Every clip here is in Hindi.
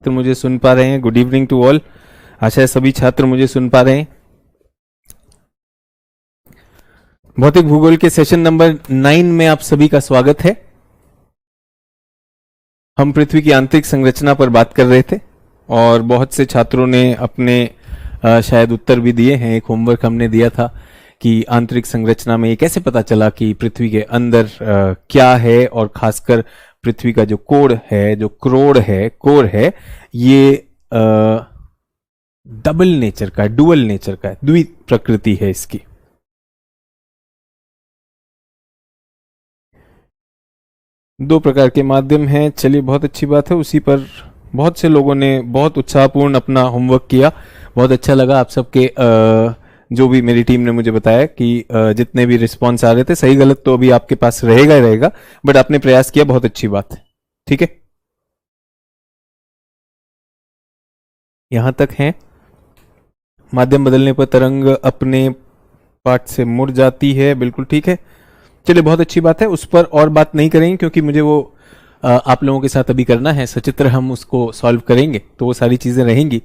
छात्र मुझे सुन पा रहे हैं? Good evening to all. आशा है सभी छात्र मुझे सुन पा रहे हैं। भौतिक भूगोल के सेशन नंबर 9 में आप सभी का स्वागत है। हम पृथ्वी की आंतरिक संरचना पर बात कर रहे थे और बहुत से छात्रों ने अपने शायद उत्तर भी दिए हैं। एक होमवर्क हमने दिया था कि आंतरिक संरचना में ये कैसे पता चला कि पृथ्वी के अंदर क्या है, और खासकर पृथ्वी का जो कोर है, जो कोर है, ये डबल नेचर का, डुअल नेचर का, द्वि प्रकृति है इसकी। दो प्रकार के माध्यम हैं। चलिए, बहुत अच्छी बात है। उसी पर बहुत से लोगों ने बहुत उत्साहपूर्ण अपना होमवर्क किया। बहुत अच्छा लगा आप सबके जो भी मेरी टीम ने मुझे बताया कि जितने भी रिस्पॉन्स आ रहे थे, सही गलत तो अभी आपके पास रहेगा ही रहेगा, बट आपने प्रयास किया, बहुत अच्छी बात है। ठीक है, यहां तक है। माध्यम बदलने पर तरंग अपने पाठ से मुड़ जाती है, बिल्कुल ठीक है। चलिए, बहुत अच्छी बात है। उस पर और बात नहीं करेंगे क्योंकि मुझे वो आप लोगों के साथ अभी करना है। सचित्र हम उसको सॉल्व करेंगे तो वो सारी चीजें रहेंगी।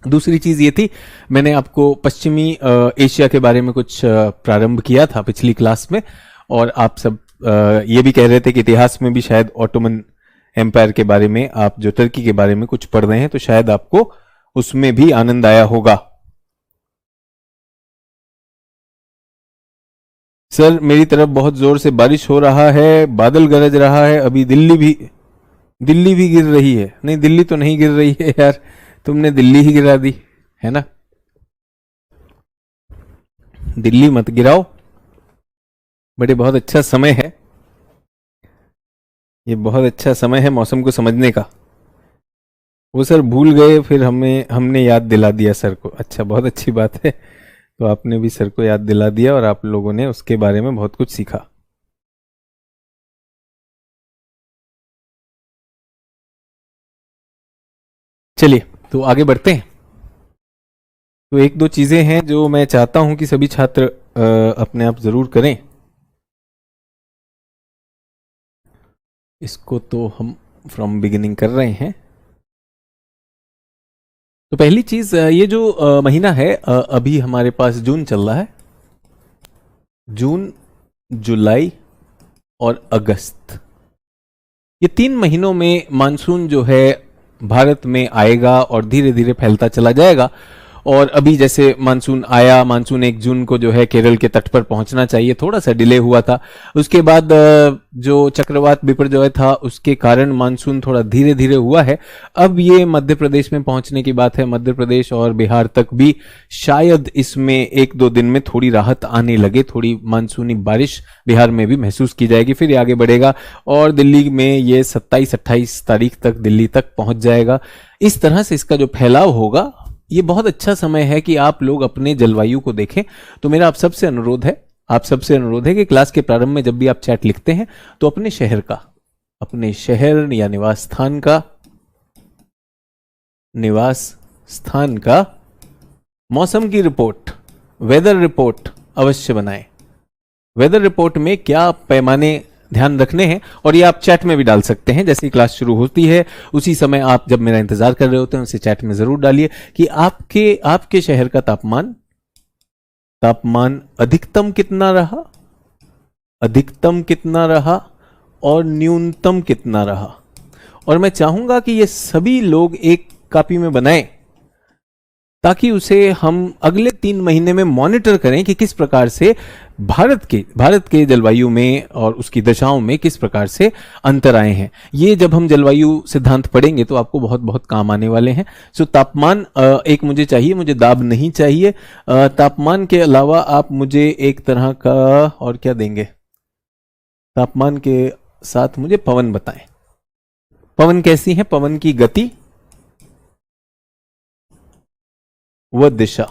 दूसरी चीज ये थी, मैंने आपको पश्चिमी एशिया के बारे में कुछ प्रारंभ किया था पिछली क्लास में, और आप सब ये भी कह रहे थे कि इतिहास में भी शायद ऑटोमन एम्पायर के बारे में, आप जो तुर्की के बारे में कुछ पढ़ रहे हैं, तो शायद आपको उसमें भी आनंद आया होगा। सर, मेरी तरफ बहुत जोर से बारिश हो रहा है, बादल गरज रहा है, अभी दिल्ली भी गिर रही है। नहीं, दिल्ली तो नहीं गिर रही है यार, तुमने दिल्ली ही गिरा दी है ना। दिल्ली मत गिराओ, बड़े बहुत अच्छा समय है ये, बहुत अच्छा समय है मौसम को समझने का। वो सर भूल गए, फिर हमने याद दिला दिया सर को। अच्छा, बहुत अच्छी बात है। तो आपने भी सर को याद दिला दिया और आप लोगों ने उसके बारे में बहुत कुछ सीखा। चलिए, तो आगे बढ़ते हैं। तो एक दो चीजें हैं जो मैं चाहता हूं कि सभी छात्र अपने आप जरूर करें। इसको तो हम फ्रॉम बिगिनिंग कर रहे हैं। तो पहली चीज, ये जो महीना है, अभी हमारे पास जून चल रहा है। जून, जुलाई और अगस्त, ये 3 महीनों में मानसून जो है भारत में आएगा और धीरे धीरे फैलता चला जाएगा। और अभी जैसे मानसून आया, मानसून 1 जून को जो है केरल के तट पर पहुंचना चाहिए, थोड़ा सा डिले हुआ था। उसके बाद जो चक्रवात बिपरजॉय था, उसके कारण मानसून थोड़ा धीरे धीरे हुआ है। अब ये मध्य प्रदेश में पहुंचने की बात है। मध्य प्रदेश और बिहार तक भी शायद इसमें 1-2 दिन में थोड़ी राहत आने लगे, थोड़ी मानसूनी बारिश बिहार में भी महसूस की जाएगी। फिर ये आगे बढ़ेगा और दिल्ली में ये 27-28 तारीख तक दिल्ली तक पहुंच जाएगा। इस तरह से इसका जो फैलाव होगा, ये बहुत अच्छा समय है कि आप लोग अपने जलवायु को देखें। तो मेरा आप सबसे अनुरोध है कि क्लास के प्रारंभ में जब भी आप चैट लिखते हैं तो अपने शहर या निवास स्थान का मौसम की रिपोर्ट, वेदर रिपोर्ट अवश्य बनाएं। वेदर रिपोर्ट में क्या पैमाने ध्यान रखने हैं, और ये आप चैट में भी डाल सकते हैं। जैसे ही क्लास शुरू होती है उसी समय आप जब मेरा इंतजार कर रहे होते हैं, उसे चैट में जरूर डालिए कि आपके शहर का तापमान अधिकतम कितना रहा और न्यूनतम कितना रहा। और मैं चाहूंगा कि ये सभी लोग एक कॉपी में बनाएं ताकि उसे हम अगले 3 महीने में मॉनिटर करें कि किस प्रकार से भारत के जलवायु में और उसकी दशाओं में किस प्रकार से अंतर आए हैं। ये जब हम जलवायु सिद्धांत पढ़ेंगे तो आपको बहुत बहुत काम आने वाले हैं। सो तापमान एक मुझे चाहिए, मुझे दाब नहीं चाहिए। तापमान के अलावा आप मुझे एक तरह का और क्या देंगे? तापमान के साथ मुझे पवन बताएं। पवन कैसी है? पवन की गति व दिशा।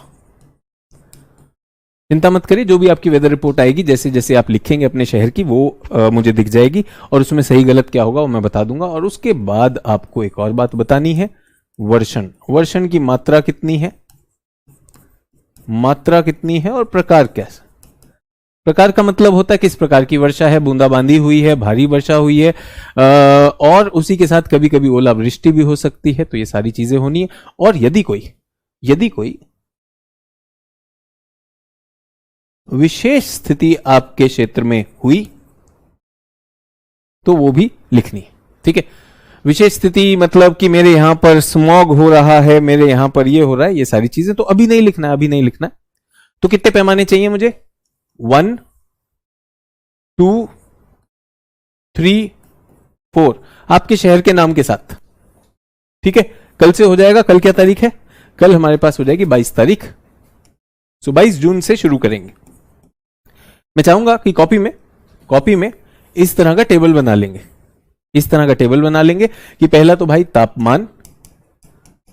चिंता मत करिए, जो भी आपकी वेदर रिपोर्ट आएगी, जैसे जैसे आप लिखेंगे अपने शहर की, वो मुझे दिख जाएगी और उसमें सही गलत क्या होगा वो मैं बता दूंगा। और उसके बाद आपको एक और बात बतानी है, वर्षण की मात्रा कितनी है और प्रकार कैसा। प्रकार का मतलब होता है किस प्रकार की वर्षा है, बूंदाबांदी हुई है, भारी वर्षा हुई है, और उसी के साथ कभी कभी ओलावृष्टि भी हो सकती है, तो ये सारी चीजें होनी है। और यदि कोई विशेष स्थिति आपके क्षेत्र में हुई तो वो भी लिखनी है। ठीक है, विशेष स्थिति मतलब कि मेरे यहां पर स्मॉग हो रहा है, मेरे यहां पर ये हो रहा है, ये सारी चीजें तो अभी नहीं लिखना है, अभी नहीं लिखना है। तो कितने पैमाने चाहिए मुझे? 1 2 3 4 आपके शहर के नाम के साथ। ठीक है, कल से हो जाएगा। कल क्या तारीख है? कल हमारे पास हो जाएगी 22 तारीख। सो 22 जून से शुरू करेंगे। मैं चाहूंगा कि कॉपी में इस तरह का टेबल बना लेंगे, इस तरह का टेबल बना लेंगे कि पहला तो भाई तापमान,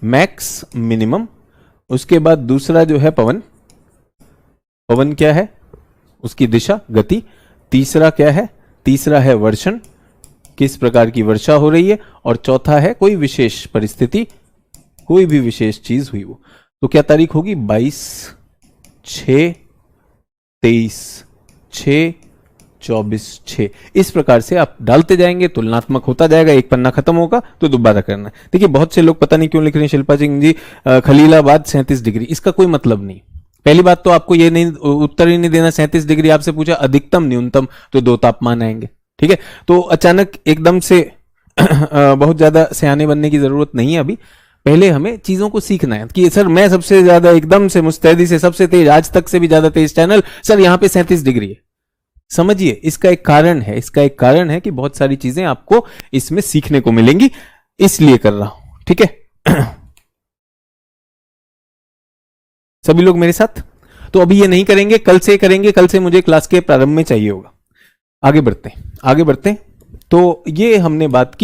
मैक्स मिनिमम, उसके बाद दूसरा जो है पवन क्या है, उसकी दिशा, गति, तीसरा क्या है, तीसरा है वर्षण, किस प्रकार की वर्षा हो रही है, और चौथा है कोई विशेष परिस्थिति, कोई भी विशेष चीज हुई वो। तो क्या तारीख होगी? 22/6/23/6/24/6। इस प्रकार से आप डालते जाएंगे, तुलनात्मक होता जाएगा, एक पन्ना खत्म होगा तो दोबारा करना है। देखिए बहुत से लोग पता नहीं क्यों लिख रहे हैं शिल्पा सिंह जी खलीलाबाद 37 डिग्री, इसका कोई मतलब नहीं। पहली बात तो आपको ये नहीं, उत्तर ही नहीं देना 37 डिग्री, आपसे पूछा अधिकतम न्यूनतम तो 2 तापमान आएंगे। ठीक है, तो अचानक एकदम से बहुत ज्यादा सयाने बनने की जरूरत नहीं है। अभी पहले हमें चीजों को सीखना है कि सर मैं सबसे ज्यादा एकदम से मुस्तैदी से सबसे तेज, आज तक से भी ज्यादा तेज चैनल, सर यहां पे 37 डिग्री है। समझिए इसका एक कारण है, इसका एक कारण है कि बहुत सारी चीजें आपको इसमें सीखने को मिलेंगी, इसलिए कर रहा हूं। ठीक है सभी लोग मेरे साथ? तो अभी ये नहीं करेंगे, कल से करेंगे, कल से मुझे क्लास के प्रारंभ में चाहिए होगा। आगे बढ़ते हैं। तो ये हमने बात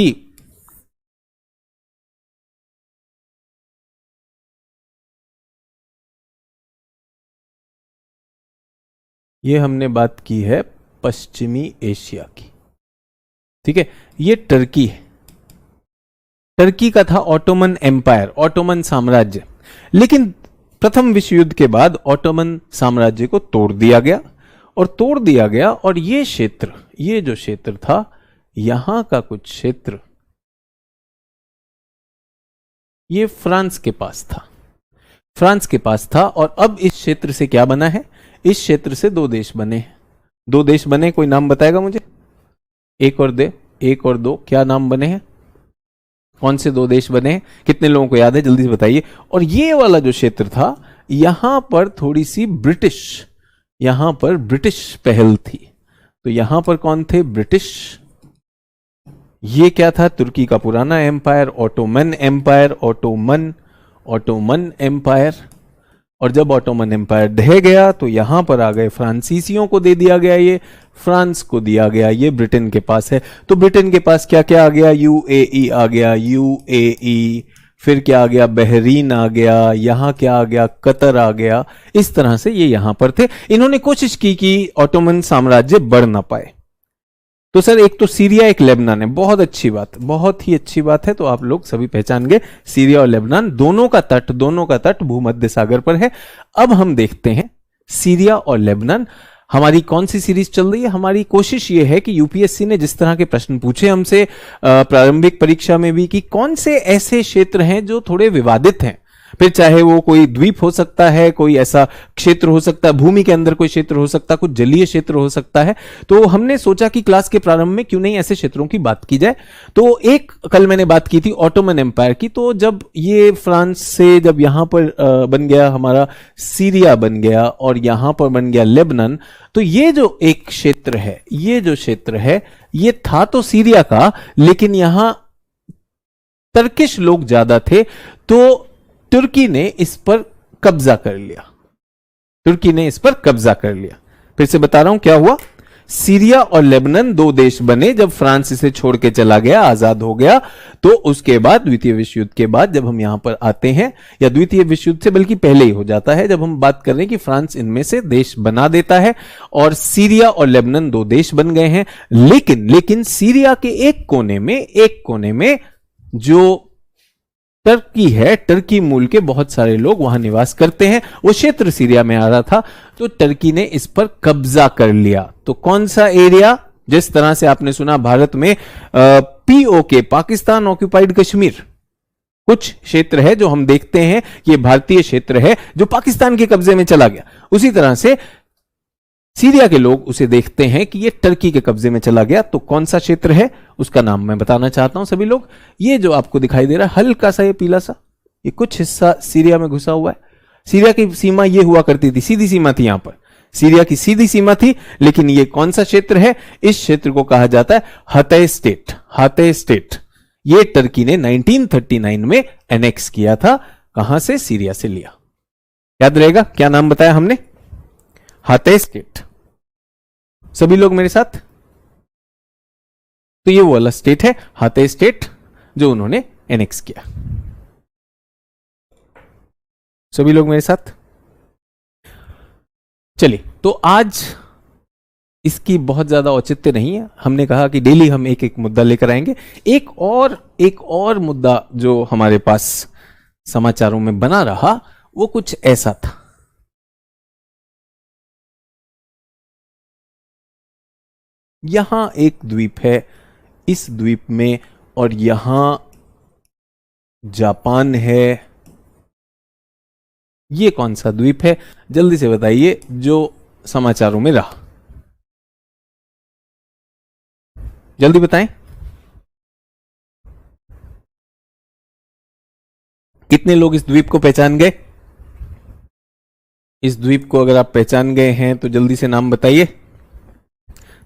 की है पश्चिमी एशिया की। ठीक है, ये टर्की है। टर्की का था ऑटोमन एम्पायर, ऑटोमन साम्राज्य, लेकिन प्रथम विश्व युद्ध के बाद ऑटोमन साम्राज्य को तोड़ दिया गया, और ये क्षेत्र, ये जो क्षेत्र था, यहां का कुछ क्षेत्र ये फ्रांस के पास था। और अब इस क्षेत्र से क्या बना है? इस क्षेत्र से 2 देश बने हैं। 2 देश बने, कोई नाम बताएगा मुझे? 1 और 2 क्या नाम बने हैं? कौन से 2 देश बने हैं? कितने लोगों को याद है? जल्दी से बताइए। और ये वाला जो क्षेत्र था, यहां पर थोड़ी सी ब्रिटिश पहल थी। तो यहां पर कौन थे? ब्रिटिश। ये क्या था? तुर्की का पुराना एम्पायर, ऑटोमन एम्पायर। और जब ऑटोमन एम्पायर ढह गया तो यहां पर आ गए फ्रांसीसियों को दे दिया गया, ये फ्रांस को दिया गया, ये ब्रिटेन के पास है। तो ब्रिटेन के पास क्या क्या आ गया? यूएई आ गया, फिर क्या आ गया? बहरीन आ गया, यहां क्या आ गया? कतर आ गया। इस तरह से ये यहां पर थे। इन्होंने कोशिश की कि ऑटोमन साम्राज्य बढ़ ना पाए। तो सर एक तो सीरिया, एक लेबनान है। बहुत अच्छी बात, बहुत ही अच्छी बात है। तो आप लोग सभी पहचान गए, सीरिया और लेबनान, दोनों का तट भूमध्य सागर पर है। अब हम देखते हैं सीरिया और लेबनान, हमारी कौन सी सीरीज चल रही है। हमारी कोशिश यह है कि यूपीएससी ने जिस तरह के प्रश्न पूछे हमसे प्रारंभिक परीक्षा में भी, कि कौन से ऐसे क्षेत्र हैं जो थोड़े विवादित हैं, फिर चाहे वो कोई द्वीप हो सकता है, कोई ऐसा क्षेत्र हो सकता है, भूमि के अंदर कोई क्षेत्र हो सकता है, कुछ जलीय क्षेत्र हो सकता है। तो हमने सोचा कि क्लास के प्रारंभ में क्यों नहीं ऐसे क्षेत्रों की बात की जाए। तो एक कल मैंने बात की थी ऑटोमन एम्पायर की। तो जब ये फ्रांस से जब यहां पर बन गया हमारा सीरिया बन गया, और यहां पर बन गया लेबनान, तो ये जो एक क्षेत्र है, ये था तो सीरिया का, लेकिन यहां तर्किश लोग ज्यादा थे, तो तुर्की ने इस पर कब्जा कर लिया। फिर से बता रहा हूं क्या हुआ। सीरिया और लेबनान 2 देश बने जब फ्रांस इसे छोड़ के चला गया, आजाद हो गया। तो उसके बाद द्वितीय विश्व युद्ध के बाद जब हम यहां पर आते हैं, या द्वितीय विश्व युद्ध से बल्कि पहले ही हो जाता है, जब हम बात कर रहे हैं कि फ्रांस इनमें से देश बना देता है, और सीरिया और लेबनान 2 देश बन गए हैं। लेकिन सीरिया के एक कोने में जो टर्की है, टर्की मूल के बहुत सारे लोग वहां निवास करते हैं। वो क्षेत्र सीरिया में आ रहा था, तो टर्की ने इस पर कब्जा कर लिया। तो कौन सा एरिया? जिस तरह से आपने सुना भारत में पीओके, पाकिस्तान ऑक्यूपाइड कश्मीर, कुछ क्षेत्र है जो हम देखते हैं ये भारतीय क्षेत्र है जो पाकिस्तान के कब्जे में चला गया, उसी तरह से सीरिया के लोग उसे देखते हैं कि ये टर्की के कब्जे में चला गया। तो कौन सा क्षेत्र है उसका नाम मैं बताना चाहता हूं सभी लोग। ये जो आपको दिखाई दे रहा है हल्का सा ये पीला सा, ये कुछ हिस्सा सीरिया में घुसा हुआ है। सीरिया की सीमा ये हुआ करती थी, सीधी सीमा थी, यहां पर सीरिया की सीधी सीमा थी। लेकिन ये कौन सा क्षेत्र है? इस क्षेत्र को कहा जाता है हतै स्टेट। हतै स्टेट ये टर्की ने 1939 में एनेक्स किया था। कहां से? सीरिया से लिया। याद रहेगा क्या नाम बताया हमने? हतै स्टेट। सभी लोग मेरे साथ? तो ये वो वाला स्टेट है हतै स्टेट जो उन्होंने एनेक्स किया। सभी लोग मेरे साथ? चलिए, तो आज इसकी बहुत ज्यादा औचित्य नहीं है। हमने कहा कि डेली हम एक एक मुद्दा लेकर आएंगे। एक और मुद्दा जो हमारे पास समाचारों में बना रहा वो कुछ ऐसा था। यहां एक द्वीप है, इस द्वीप में, और यहां जापान है। ये कौन सा द्वीप है? जल्दी से बताइए जो समाचारों में रहा। जल्दी बताएं। कितने लोग इस द्वीप को पहचान गए? इस द्वीप को अगर आप पहचान गए हैं तो जल्दी से नाम बताइए।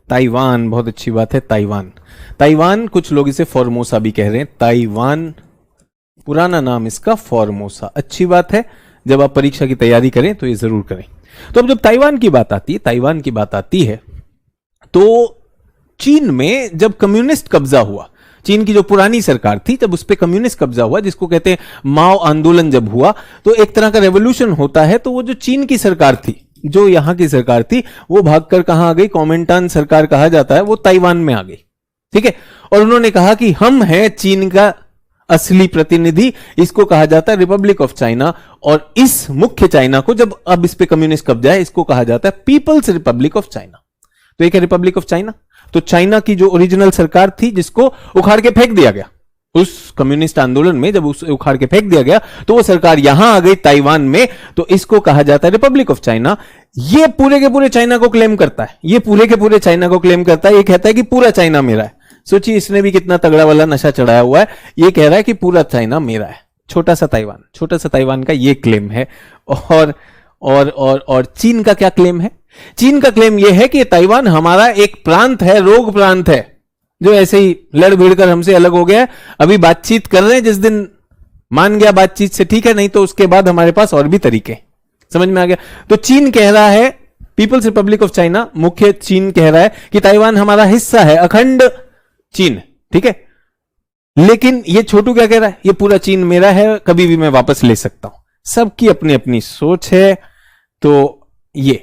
ताइवान, बहुत अच्छी बात है। ताइवान, ताइवान, कुछ लोग इसे फॉर्मोसा भी कह रहे हैं। ताइवान, पुराना नाम इसका फॉर्मोसा। अच्छी बात है, जब आप परीक्षा की तैयारी करें तो ये जरूर करें। तो अब जब ताइवान की बात आती है तो चीन में जब कम्युनिस्ट कब्जा हुआ, चीन की जो पुरानी सरकार थी जब उस पर कम्युनिस्ट कब्जा हुआ, जिसको कहते हैं माओ आंदोलन जब हुआ, तो एक तरह का रेवोल्यूशन होता है। तो वो जो चीन की सरकार थी, जो यहां की सरकार थी, वो भागकर कहां आ गई? कॉमिंटान सरकार कहा जाता है, वो ताइवान में आ गई। ठीक है, और उन्होंने कहा कि हम हैं चीन का असली प्रतिनिधि, इसको कहा जाता है रिपब्लिक ऑफ चाइना। और इस मुख्य चाइना को, जब अब इस पे कम्युनिस्ट कब्जा है, इसको कहा जाता है पीपल्स रिपब्लिक ऑफ चाइना। तो एक है रिपब्लिक ऑफ चाइना। तो चाइना की जो ओरिजिनल सरकार थी जिसको उखाड़ के फेंक दिया गया उस कम्युनिस्ट आंदोलन में, जब उसे उखाड़ के फेंक दिया गया तो वो सरकार यहां आ गई ताइवान में, तो इसको कहा जाता है रिपब्लिक ऑफ चाइना। ये पूरे के पूरे चाइना को क्लेम करता है, ये पूरे के पूरे चाइना को क्लेम करता है। ये कहता है कि पूरा चाइना मेरा है। सोचिए, इसने भी कितना तगड़ा वाला नशा चढ़ाया हुआ है। ये कह रहा है कि पूरा चाइना मेरा है। छोटा सा ताइवान का ये क्लेम है। और चीन का क्या क्लेम है? चीन का क्लेम यह है कि ताइवान हमारा एक प्रांत है, रोग प्रांत है, जो ऐसे ही लड़ भिड़ कर हमसे अलग हो गया है। अभी बातचीत कर रहे हैं, जिस दिन मान गया बातचीत से ठीक है, नहीं तो उसके बाद हमारे पास और भी तरीके। समझ में आ गया? तो चीन कह रहा है, पीपल्स रिपब्लिक ऑफ चाइना, मुख्य चीन कह रहा है कि ताइवान हमारा हिस्सा है, अखंड चीन। ठीक है, लेकिन ये छोटू क्या कह रहा है? ये पूरा चीन मेरा है, कभी भी मैं वापस ले सकता हूं। सबकी अपनी अपनी सोच है। तो ये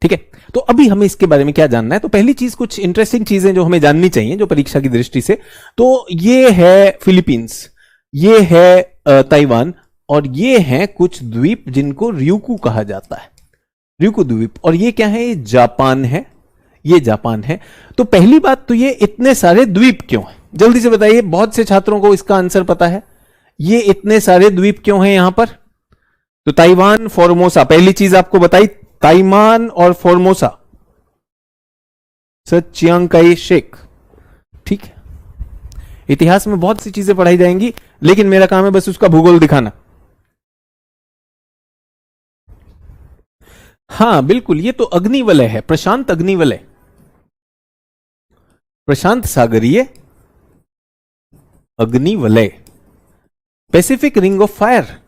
ठीक है। तो अभी हमें इसके बारे में क्या जानना है? तो पहली चीज, कुछ इंटरेस्टिंग चीजें जो हमें जाननी चाहिए जो परीक्षा की दृष्टि से, तो ये है फिलीपींस, ये है ताइवान, और ये हैं कुछ द्वीप जिनको ryukyu कहा जाता है, ryukyu द्वीप। और ये क्या है? ये जापान है, ये जापान है। तो पहली बात तो ये इतने सारे द्वीप क्यों हैं? जल्दी से बताइए, बहुत से छात्रों को इसका आंसर पता है। ये इतने सारे द्वीप क्यों हैं यहां पर? तो ताइवान, फॉर्मोसा, पहली चीज आपको बताई, ताइवान और Formosa, sir Chiang Kai Shek. ठीक है, इतिहास में बहुत सी चीजें पढ़ाई जाएंगी, लेकिन मेरा काम है बस उसका भूगोल दिखाना। हां बिल्कुल, ये तो अग्निवलय है, प्रशांत अग्निवलय, प्रशांत सागरीय अग्निवलय, Pacific ring of fire,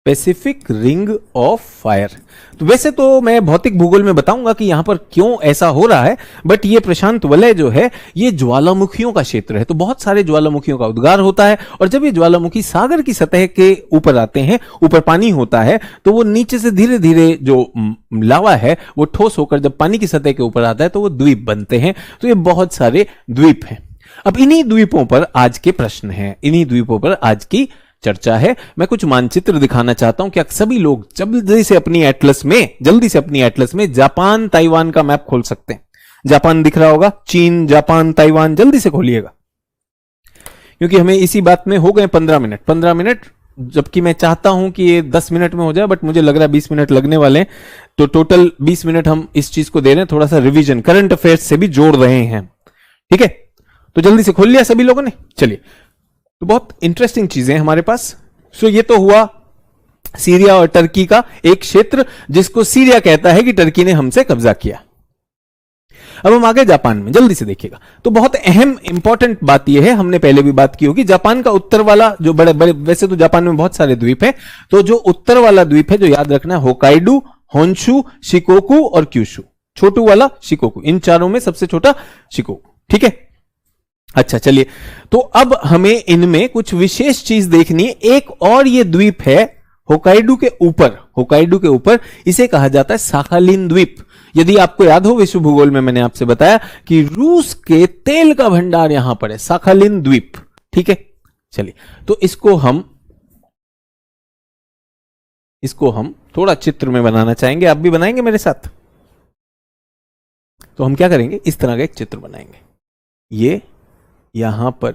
Pacific ring of fire. तो वैसे तो मैं भौतिक भूगोल में बताऊंगा कि यहां पर क्यों ऐसा हो रहा है, बट ये प्रशांत वलय जो है ये ज्वालामुखियों का क्षेत्र है। तो बहुत सारे ज्वालामुखियों का उद्गार होता है, और जब ये ज्वालामुखी सागर की सतह के ऊपर आते हैं, ऊपर पानी होता है, तो वो नीचे से धीरे धीरे जो लावा है वो ठोस होकर जब पानी की सतह के ऊपर आता है तो वो द्वीप बनते हैं। तो ये बहुत सारे द्वीप हैं। अब इन्हीं द्वीपों पर आज के प्रश्न हैं, इन्हीं द्वीपों पर आज की चर्चा है। मैं कुछ मानचित्र दिखाना चाहता हूं कि सभी लोग जल्दी से अपनी एटलस में जापान ताइवान का मैप खोल सकते हैं। जापान दिख रहा होगा, चीन, जापान, ताइवान, जल्दी से खोलिएगा, क्योंकि हमें इसी बात में हो गए 15 मिनट, जबकि मैं चाहता हूं कि ये 10 मिनट में हो जाए, बट मुझे लग रहा है 20 मिनट लगने वाले हैं। तो टोटल 20 मिनट हम इस चीज को दे रहे हैं, थोड़ा सा रिवीजन करंट अफेयर्स से भी जोड़ रहे हैं। ठीक है, तो जल्दी से खोल लिया सभी लोगों ने। चलिए, तो बहुत इंटरेस्टिंग चीजें हमारे पास। सो ये तो हुआ सीरिया और टर्की का एक क्षेत्र जिसको सीरिया कहता है कि टर्की ने हमसे कब्जा किया। अब हम आगे जापान में, जल्दी से देखिएगा। तो बहुत अहम इंपॉर्टेंट बात यह है, हमने पहले भी बात की होगी, जापान का उत्तर वाला जो बड़े बड़े, वैसे तो जापान में बहुत सारे द्वीप हैं, तो जो उत्तर वाला द्वीप है जो याद रखना है, होकाइडो, होन्शु, शिकोकू और क्यूशु। छोटू वाला शिकोकू, इन चारों में सबसे छोटा शिकोकू। ठीक है, अच्छा चलिए, तो अब हमें इनमें कुछ विशेष चीज देखनी है। एक और ये द्वीप है होकाइडो के ऊपर, इसे कहा जाता है साखालिन द्वीप। यदि आपको याद हो, विश्व भूगोल में मैंने आपसे बताया कि रूस के तेल का भंडार यहां पर है, साखालिन द्वीप। ठीक है, चलिए, तो इसको हम थोड़ा चित्र में बनाना चाहेंगे। आप भी बनाएंगे मेरे साथ? तो हम क्या करेंगे, इस तरह का एक चित्र बनाएंगे। ये यहां पर,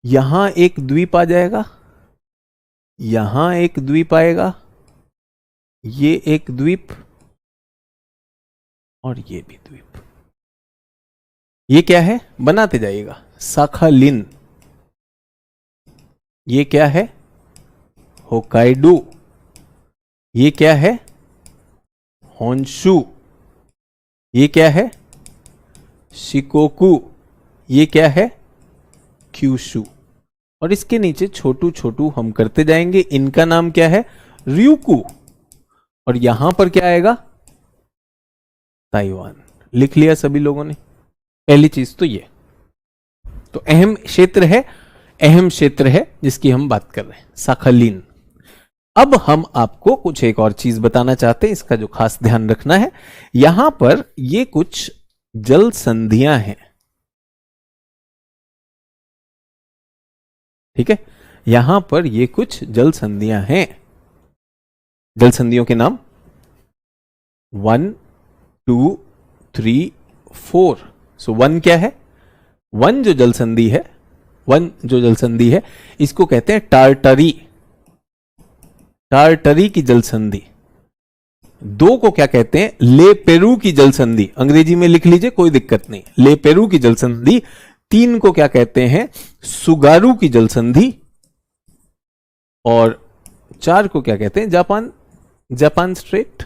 यहां एक द्वीप आ जाएगा, यहां एक द्वीप आएगा, ये एक द्वीप और ये भी द्वीप। ये क्या है, बनाते जाइएगा, साखालिन। ये क्या है, होकाइडो। ये क्या है, होन्शु। ये क्या है, शिकोकू। ये क्या है, क्यूशु। और इसके नीचे छोटू छोटू हम करते जाएंगे। इनका नाम क्या है, ryukyu। और यहां पर क्या आएगा, ताइवान। लिख लिया सभी लोगों ने? पहली चीज तो ये तो अहम क्षेत्र है जिसकी हम बात कर रहे हैं, साखालिन। अब हम आपको कुछ एक और चीज बताना चाहते हैं, इसका जो खास ध्यान रखना है, यहां पर ये कुछ जल संधियां हैं। ठीक है, यहां पर ये कुछ जल संधियां हैं। जल संधियों के नाम 1, 2, 3, 4। सो 1 क्या है, 1 जो जल संधि है, इसको कहते हैं टार्टरी की जल संधि। 2 को क्या कहते हैं, ले पेरू की जल संधि। अंग्रेजी में लिख लीजिए, कोई दिक्कत नहीं, ले पेरू की जल संधि। 3 को क्या कहते हैं, सुगारू की जल संधि। और 4 को क्या कहते हैं, जापान स्ट्रेट।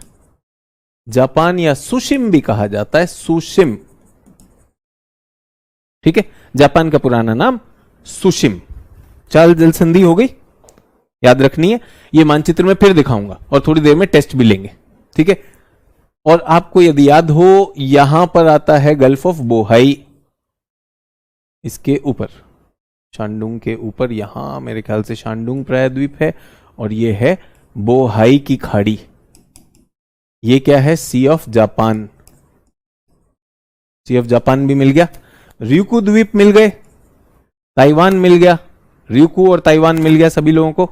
जापान या सुशिम भी कहा जाता है, सुशिम। ठीक है, जापान का पुराना नाम सुशिम। 4 जल संधि हो गई, याद रखनी है। ये मानचित्र में फिर दिखाऊंगा और थोड़ी देर में टेस्ट भी लेंगे। ठीक है, और आपको यदि याद हो, यहां पर आता है गल्फ ऑफ बोहाई, इसके ऊपर, शांडुंग के ऊपर, यहां मेरे ख्याल से शांडुंग प्रायद्वीप है, और ये है बोहाई की खाड़ी। ये क्या है, sea of Japan. Sea of Japan भी मिल गया, ryukyu द्वीप मिल गए, ताइवान मिल गया, ryukyu और ताइवान मिल गया सभी लोगों को।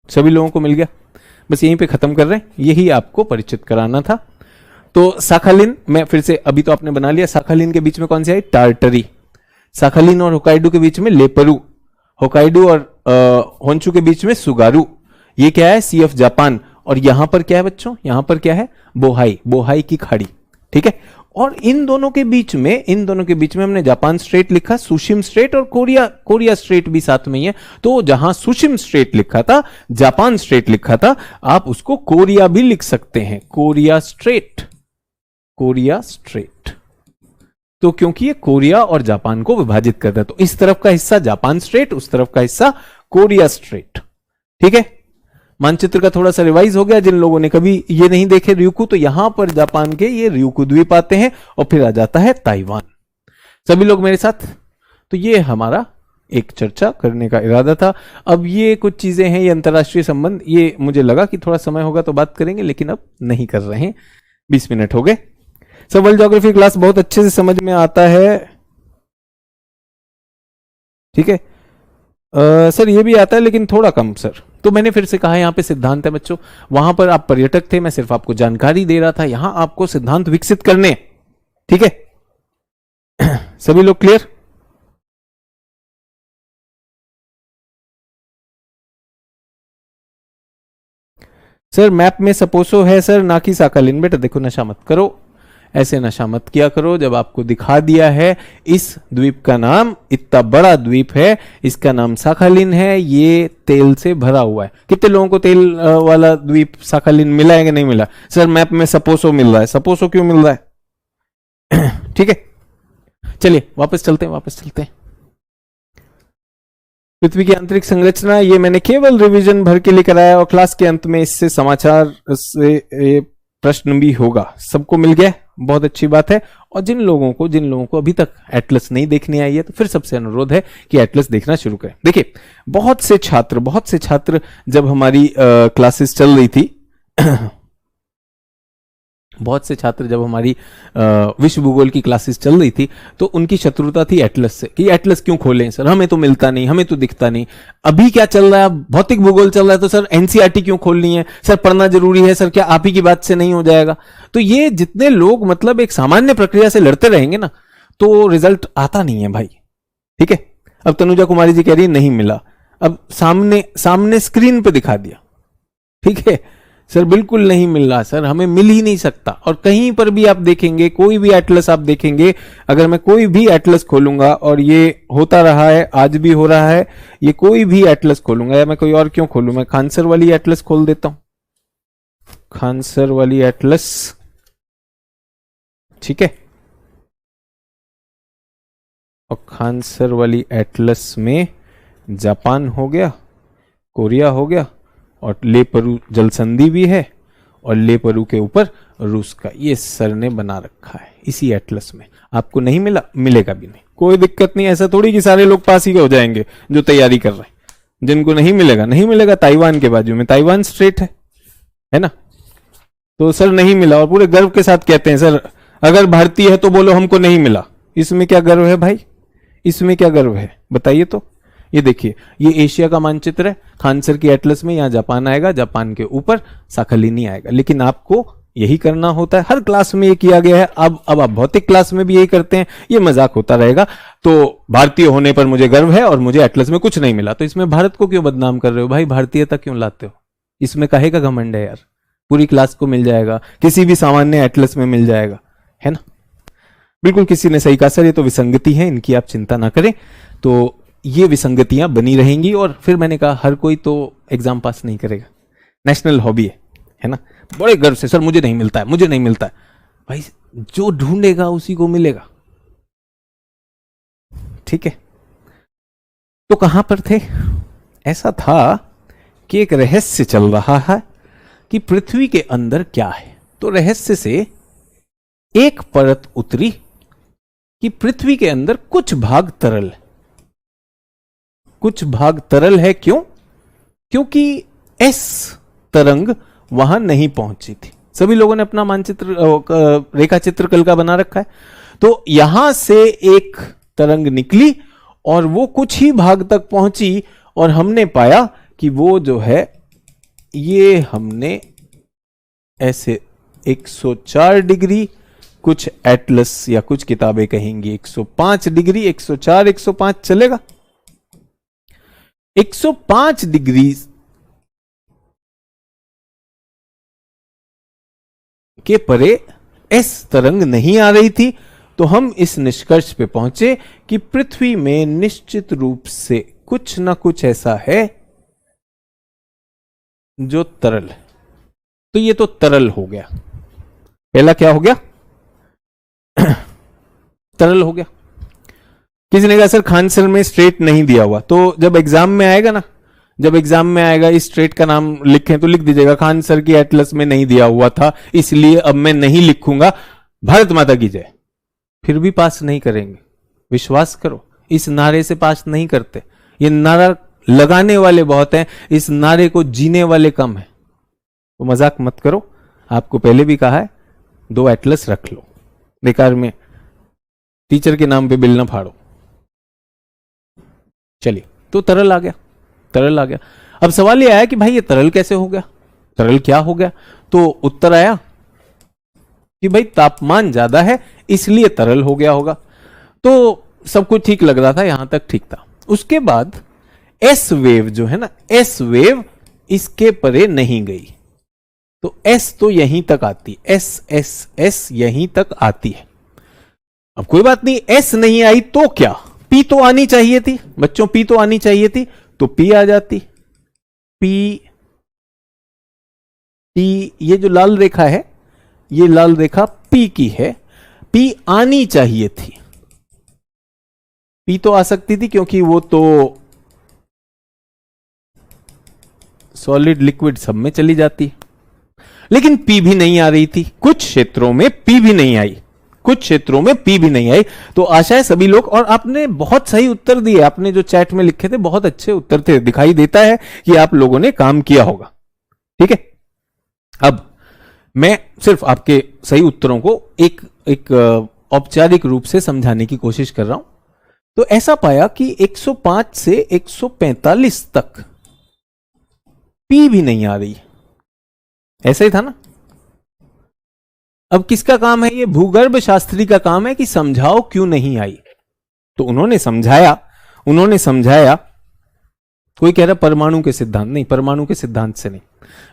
सभी लोगों को मिल गया, बस यहीं पे खत्म कर रहे हैं, यही आपको परिचित कराना था। तो साखालिन, मैं फिर से, अभी तो आपने बना लिया, साखालिन के बीच में कौन सी आई, टार्टरी। साखालिन और होकाइडो के बीच में लेपेरू। होकाइडो और होन्शु के बीच में सुगारू। ये क्या है, सी ऑफ जापान। और यहां पर क्या है बच्चों, यहां पर क्या है, बोहाई की खाड़ी। ठीक है, और इन दोनों के बीच में हमने जापान स्ट्रेट लिखा, सुशिम स्ट्रेट, और कोरिया स्ट्रेट भी साथ में ही है। तो जहां सुशिम स्ट्रेट लिखा था, जापान स्ट्रेट लिखा था, आप उसको कोरिया भी लिख सकते हैं, कोरिया स्ट्रेट। तो क्योंकि ये कोरिया और जापान को विभाजित करता है, तो इस तरफ का हिस्सा जापान स्ट्रेट, उस तरफ का हिस्सा कोरिया स्ट्रेट। ठीक है, मानचित्र का थोड़ा सा रिवाइज हो गया। जिन लोगों ने कभी ये नहीं देखे ryukyu, तो यहां पर जापान के ये ryukyu द्वीप आते हैं, और फिर आ जाता है ताइवान। सभी लोग मेरे साथ? तो ये हमारा एक चर्चा करने का इरादा था। अब ये कुछ चीजें हैं, ये अंतर्राष्ट्रीय संबंध, ये मुझे लगा कि थोड़ा समय होगा तो बात करेंगे, लेकिन अब नहीं कर रहे हैं, 20 मिनट हो गए। सर वर्ल्ड ज्योग्राफी क्लास बहुत अच्छे से समझ में आता है, ठीक है। सर ये भी आता है लेकिन थोड़ा कम सर। तो मैंने फिर से कहा यहाँ पे सिद्धांत है बच्चों, वहां पर आप पर्यटक थे, मैं सिर्फ आपको जानकारी दे रहा था, यहां आपको सिद्धांत विकसित करने, ठीक है। सभी लोग क्लियर? सर मैप में सपोसो है सर, ना कि साकालिन। बेटा देखो, नशा मत करो, ऐसे नशा मत किया करो। जब आपको दिखा दिया है इस द्वीप का नाम, इतना बड़ा द्वीप है, इसका नाम साखालिन है, ये तेल से भरा हुआ है। कितने लोगों को तेल वाला द्वीप साखालिन मिला है कि नहीं मिला? सर मैप में सपोसो मिल रहा है। सपोसो क्यों मिल रहा है? ठीक है, चलिए वापस चलते हैं। पृथ्वी की आंतरिक संरचना, ये मैंने केवल रिवीजन भर के लिए कराया, और क्लास के अंत में इससे समाचार से प्रश्न भी होगा। सबको मिल गया, बहुत अच्छी बात है। और जिन लोगों को अभी तक एटलस नहीं देखने आई है, तो फिर सबसे अनुरोध है कि एटलस देखना शुरू करें। देखिए बहुत से छात्र जब हमारी क्लासेस चल रही थी बहुत से छात्र जब हमारी विश्व भूगोल की क्लासेस चल रही थी, तो उनकी शत्रुता थी एटलस से, कि एटलस क्यों खोलें सर, हमें तो मिलता नहीं, हमें तो दिखता नहीं। अभी क्या चल रहा है, भौतिक भूगोल चल रहा है, तो सर एनसीईआरटी क्यों खोलनी है सर, पढ़ना जरूरी है सर, क्या आप ही की बात से नहीं हो जाएगा? तो ये जितने लोग मतलब एक सामान्य प्रक्रिया से लड़ते रहेंगे ना, तो रिजल्ट आता नहीं है भाई, ठीक है। अब तनुजा कुमारी जी कह रही है नहीं मिला, अब सामने स्क्रीन पे दिखा दिया, ठीक है सर, बिल्कुल नहीं मिल रहा सर, हमें मिल ही नहीं सकता। और कहीं पर भी आप देखेंगे, कोई भी एटलस आप देखेंगे, अगर मैं कोई भी एटलस खोलूंगा, और ये होता रहा है, आज भी हो रहा है, ये कोई भी एटलस खोलूंगा, या मैं कोई और क्यों खोलूं, मैं खानसर वाली एटलस खोल देता हूं, खानसर वाली एटलस, ठीक है। और खानसर वाली एटलस में जापान हो गया, कोरिया हो गया, और लेपरू जल संधि भी है, और लेपरू के ऊपर रूस का, ये सर ने बना रखा है इसी एटलस में। आपको नहीं मिला, मिलेगा भी नहीं, कोई दिक्कत नहीं। ऐसा थोड़ी कि सारे लोग पास ही हो जाएंगे जो तैयारी कर रहे हैं। जिनको नहीं मिलेगा, ताइवान के बाजू में ताइवान स्ट्रेट है ना। तो सर नहीं मिला, और पूरे गर्व के साथ कहते हैं सर अगर भारतीय है तो बोलो हमको नहीं मिला। इसमें क्या गर्व है भाई, इसमें क्या गर्व है बताइए तो। ये देखिए, ये एशिया का मानचित्र है, खानसर की एटलस में यहां जापान आएगा, जापान के ऊपर साखालिनी आएगा। लेकिन आपको यही करना होता है, हर क्लास में ये किया गया है। अब आप भौतिक क्लास में भी यही करते हैं, ये मजाक होता रहेगा। तो भारतीय होने पर मुझे गर्व है और मुझे एटलस में कुछ नहीं मिला, तो इसमें भारत को क्यों बदनाम कर रहे हो भाई, भारतीयता क्यों लाते हो? इसमें काहे का घमंड है यार, पूरी क्लास को मिल जाएगा, किसी भी सामान्य एटलस में मिल जाएगा, है ना। बिल्कुल किसी ने सही कहा सर, ये तो विसंगति है, इनकी आप चिंता ना करें। तो ये विसंगतियां बनी रहेंगी, और फिर मैंने कहा हर कोई तो एग्जाम पास नहीं करेगा, नेशनल हॉबी है ना। बड़े गर्व से सर मुझे नहीं मिलता है भाई, जो ढूंढेगा उसी को मिलेगा, ठीक है। तो कहां पर थे? ऐसा था कि एक रहस्य चल रहा है कि पृथ्वी के अंदर क्या है। तो रहस्य से एक परत उतरी कि पृथ्वी के अंदर कुछ भाग तरल है, कुछ भाग तरल है। क्यों? क्योंकि एस तरंग वहां नहीं पहुंची थी। सभी लोगों ने अपना मानचित्र रेखा चित्र कल का बना रखा है। तो यहां से एक तरंग निकली और वो कुछ ही भाग तक पहुंची, और हमने पाया कि वो जो है, ये हमने ऐसे 104 डिग्री, कुछ एटलस या कुछ किताबें कहेंगी 105 डिग्री, 104 105 चलेगा। 105 डिग्री के परे एस तरंग नहीं आ रही थी। तो हम इस निष्कर्ष पे पहुंचे कि पृथ्वी में निश्चित रूप से कुछ ना कुछ ऐसा है जो तरल है। तो ये तो तरल हो गया, पहला क्या हो गया? तरल हो गया। किसी ने कहा सर खानसर में स्ट्रेट नहीं दिया हुआ, तो जब एग्जाम में आएगा ना, जब एग्जाम में आएगा इस स्ट्रेट का नाम लिखें तो लिख दीजिएगा खानसर की एटलस में नहीं दिया हुआ था, इसलिए अब मैं नहीं लिखूंगा, भारत माता की जय। फिर भी पास नहीं करेंगे, विश्वास करो, इस नारे से पास नहीं करते। ये नारा लगाने वाले बहुत हैं, इस नारे को जीने वाले कम हैं। तो मजाक मत करो, आपको पहले भी कहा है 2 एटलस रख लो, बेकार में टीचर के नाम पे बिल ना फाड़ो। चलिए, तो तरल आ गया, तरल आ गया। अब सवाल ये आया कि भाई ये तरल कैसे हो गया, तरल क्या हो गया? तो उत्तर आया कि भाई तापमान ज्यादा है इसलिए तरल हो गया होगा। तो सब कुछ ठीक लग रहा था, यहां तक ठीक था। उसके बाद एस वेव जो है ना, एस वेव इसके परे नहीं गई, तो एस तो यहीं तक आती, एस एस एस यहीं तक आती है। अब कोई बात नहीं, एस नहीं आई तो क्या, पी तो आनी चाहिए थी बच्चों, पी तो आनी चाहिए थी, तो पी आ जाती। पी टी, ये जो लाल रेखा है, ये लाल रेखा पी की है, पी आनी चाहिए थी। पी तो आ सकती थी क्योंकि वो तो सॉलिड लिक्विड सब में चली जाती, लेकिन पी भी नहीं आ रही थी। कुछ क्षेत्रों में पी भी नहीं आई, कुछ क्षेत्रों में पी भी नहीं आई। तो आशा है सभी लोग, और आपने बहुत सही उत्तर दिए, आपने जो चैट में लिखे थे बहुत अच्छे उत्तर थे, दिखाई देता है कि आप लोगों ने काम किया होगा। ठीक है, अब मैं सिर्फ आपके सही उत्तरों को एक औपचारिक रूप से समझाने की कोशिश कर रहा हूं। तो ऐसा पाया कि 105 से 145 तक पी भी नहीं आ रही, ऐसा ही था ना। अब किसका काम है, ये भूगर्भ शास्त्री का काम है कि समझाओ क्यों नहीं आई। तो उन्होंने समझाया। कोई कह रहा परमाणु के सिद्धांत, नहीं, परमाणु के सिद्धांत से नहीं,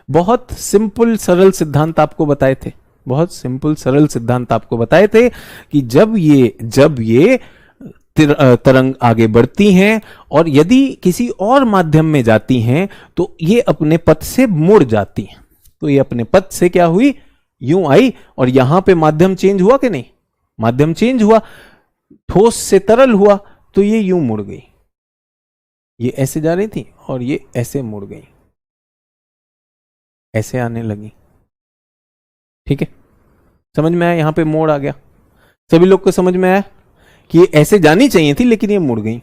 बहुत सिंपल सरल सिद्धांत आपको बताए थे, बहुत सिंपल सरल सिद्धांत आपको बताए थे कि जब ये तरंग आगे बढ़ती हैं और यदि किसी और माध्यम में जाती हैं तो ये अपने पथ से मुड़ जाती हैं। तो ये अपने पथ से क्या हुई, यूं आई, और यहां पे माध्यम चेंज हुआ कि नहीं, माध्यम चेंज हुआ, ठोस से तरल हुआ, तो ये यूं मुड़ गई, ये ऐसे जा रही थी और ये ऐसे मुड़ गई, ऐसे आने लगी। ठीक है, समझ में आया, यहां पे मोड़ आ गया, सभी लोग को समझ में आया कि ये ऐसे जानी चाहिए थी लेकिन ये मुड़ गई,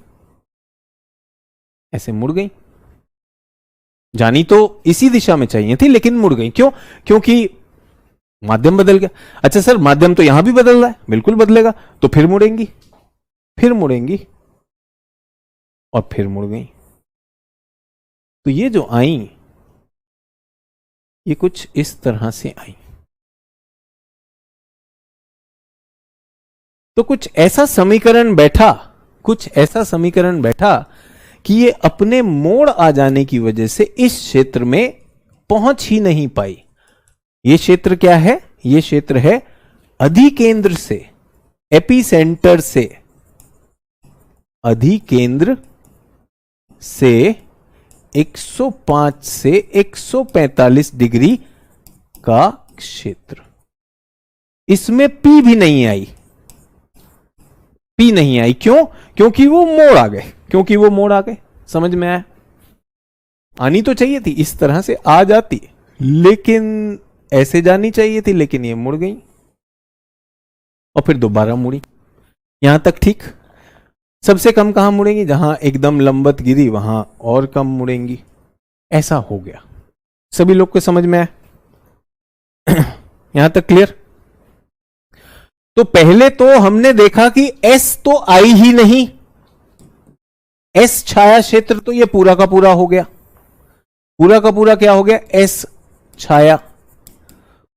ऐसे मुड़ गई। जानी तो इसी दिशा में चाहिए थी लेकिन मुड़ गई, क्यों? क्योंकि माध्यम बदल गया। अच्छा सर, माध्यम तो यहां भी बदल रहा है, बिल्कुल बदलेगा, तो फिर मुड़ेंगी, फिर मुड़ेंगी और फिर मुड़ गई। तो ये जो आई, ये कुछ इस तरह से आई। तो कुछ ऐसा समीकरण बैठा कि ये अपने मोड़ आ जाने की वजह से इस क्षेत्र में पहुंच ही नहीं पाई। ये क्षेत्र क्या है, ये क्षेत्र है अधिकेंद्र से, एपिसेंटर से, अधिकेंद्र से 105 से 145 डिग्री का क्षेत्र। इसमें पी भी नहीं आई, पी नहीं आई, क्यों? क्योंकि वो मोड़ आ गए, समझ में आया? आनी तो चाहिए थी, इस तरह से आ जाती, लेकिन ऐसे जानी चाहिए थी, लेकिन ये मुड़ गई और फिर दोबारा मुड़ी। यहां तक ठीक। सबसे कम कहां मुड़ेंगी, जहां एकदम लंबत गिरी वहां और कम मुड़ेंगी, ऐसा हो गया। सभी लोग को समझ में आया? यहां तक क्लियर? तो पहले तो हमने देखा कि एस तो आई ही नहीं, एस छाया क्षेत्र तो ये पूरा का पूरा हो गया, पूरा का पूरा क्या हो गया, एस छाया।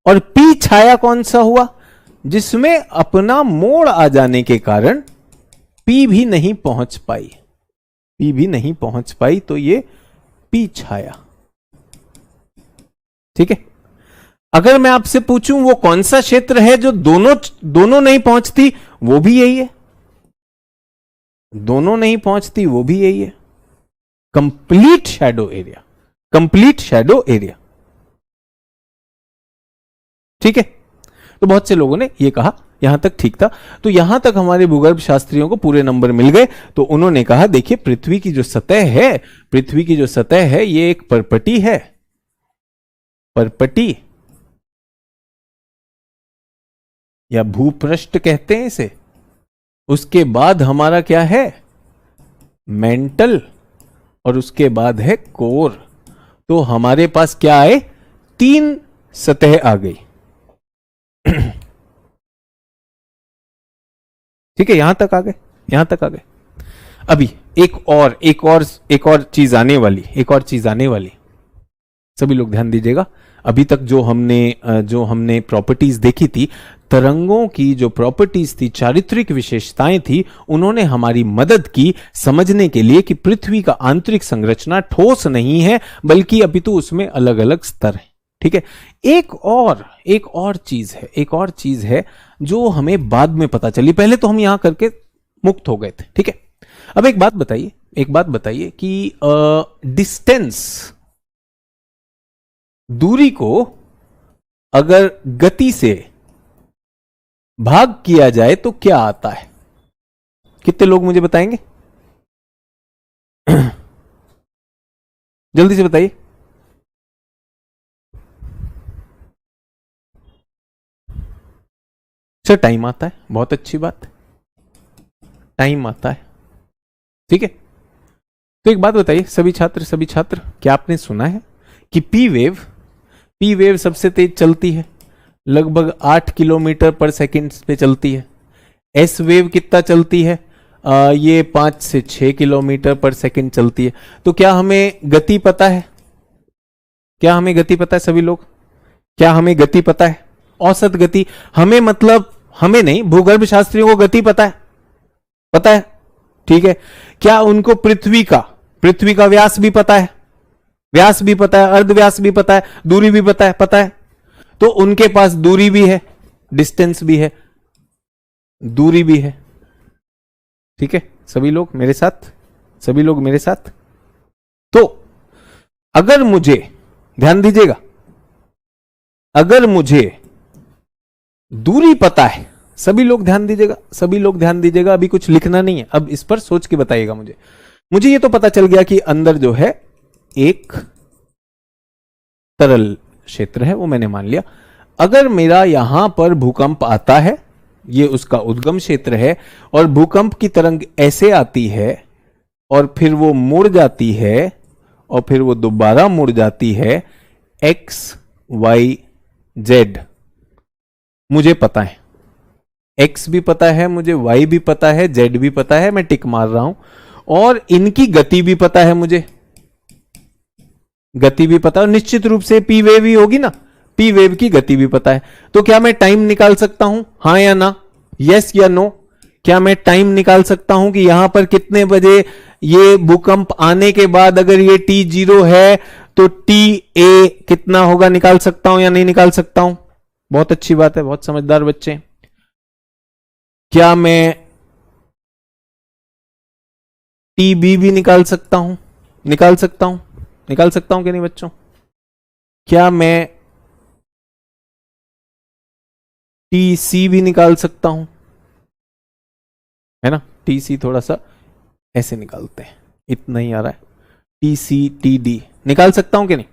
और पी छाया कौन सा हुआ, जिसमें अपना मोड़ आ जाने के कारण पी भी नहीं पहुंच पाई, तो ये पी छाया। ठीक है, अगर मैं आपसे पूछूं वो कौन सा क्षेत्र है जो दोनों नहीं पहुंचती, वो भी यही है, दोनों नहीं पहुंचती वो भी यही है, कंप्लीट शैडो एरिया। ठीक है, तो बहुत से लोगों ने ये कहा, यहां तक ठीक था। तो यहां तक हमारे भूगर्भ शास्त्रियों को पूरे नंबर मिल गए। तो उन्होंने कहा देखिए, पृथ्वी की जो सतह है ये एक परपटी है, परपटी या भूपृष्ठ कहते हैं इसे। उसके बाद हमारा क्या है, मेंटल और उसके बाद है कोर। तो हमारे पास क्या आए, 3 सतह आ गई। ठीक है, यहां तक आ गए, यहां तक आ गए। अभी एक और चीज आने वाली, एक और चीज आने वाली। सभी लोग ध्यान दीजिएगा। अभी तक जो हमने प्रॉपर्टीज देखी थी, तरंगों की जो प्रॉपर्टीज थी, चारित्रिक विशेषताएं थी, उन्होंने हमारी मदद की समझने के लिए कि पृथ्वी का आंतरिक संरचना ठोस नहीं है, बल्कि अपितु उसमें अलग अलग स्तर है। ठीक है, एक और चीज है जो हमें बाद में पता चली, पहले तो हम यहां करके मुक्त हो गए थे। ठीक है, अब एक बात बताइए कि डिस्टेंस, दूरी को अगर गति से भाग किया जाए तो क्या आता है? कितने लोग मुझे बताएंगे? जल्दी से बताइए। सर टाइम आता है, बहुत अच्छी बात, टाइम आता है। ठीक है, तो एक बात बताइए सभी छात्र, क्या आपने सुना है कि पी वेव सबसे तेज चलती है, लगभग 8 किलोमीटर पर सेकंड पे चलती है। एस वेव कितना चलती है? ये 5 से 6 किलोमीटर पर सेकंड चलती है। तो क्या हमें गति पता है? क्या हमें गति पता है सभी लोग? क्या हमें गति पता है? औसत गति हमें, मतलब हमें नहीं, भूगर्भ शास्त्रियों को गति पता है? ठीक है, क्या उनको पृथ्वी का व्यास भी पता है? व्यास भी पता है, अर्धव्यास भी पता है, दूरी भी पता है। तो उनके पास दूरी भी है, डिस्टेंस भी है, दूरी भी है। ठीक है, सभी लोग मेरे साथ। तो अगर मुझे, ध्यान दीजिएगा, अगर मुझे दूरी पता है, सभी लोग ध्यान दीजिएगा, अभी कुछ लिखना नहीं है, अब इस पर सोच के बताइएगा। मुझे ये तो पता चल गया कि अंदर जो है एक तरल क्षेत्र है, वो मैंने मान लिया। अगर मेरा यहां पर भूकंप आता है, ये उसका उद्गम क्षेत्र है, और भूकंप की तरंग ऐसे आती है और फिर वो मुड़ जाती है और फिर वो दोबारा मुड़ जाती है, एक्स वाई जेड मुझे पता है, एक्स भी पता है मुझे, वाई भी पता है, जेड भी पता है, मैं टिक मार रहा हूं, और इनकी गति भी पता है मुझे, गति भी पता है, और निश्चित रूप से पी वेव ही होगी ना, पी वेव की गति भी पता है। तो क्या मैं टाइम निकाल सकता हूं, हां या ना, यस या नो? क्या मैं टाइम निकाल सकता हूं कि यहां पर कितने बजे ये भूकंप आने के बाद अगर ये T0 है तो TA कितना होगा, निकाल सकता हूं या नहीं निकाल सकता हूं? बहुत अच्छी बात है, बहुत समझदार बच्चे। क्या मैं TB भी निकाल सकता हूं कि नहीं बच्चों? क्या मैं TC भी निकाल सकता हूं? है ना, TC थोड़ा सा ऐसे निकालते हैं, इतना ही आ रहा है, TC TD निकाल सकता हूं कि नहीं?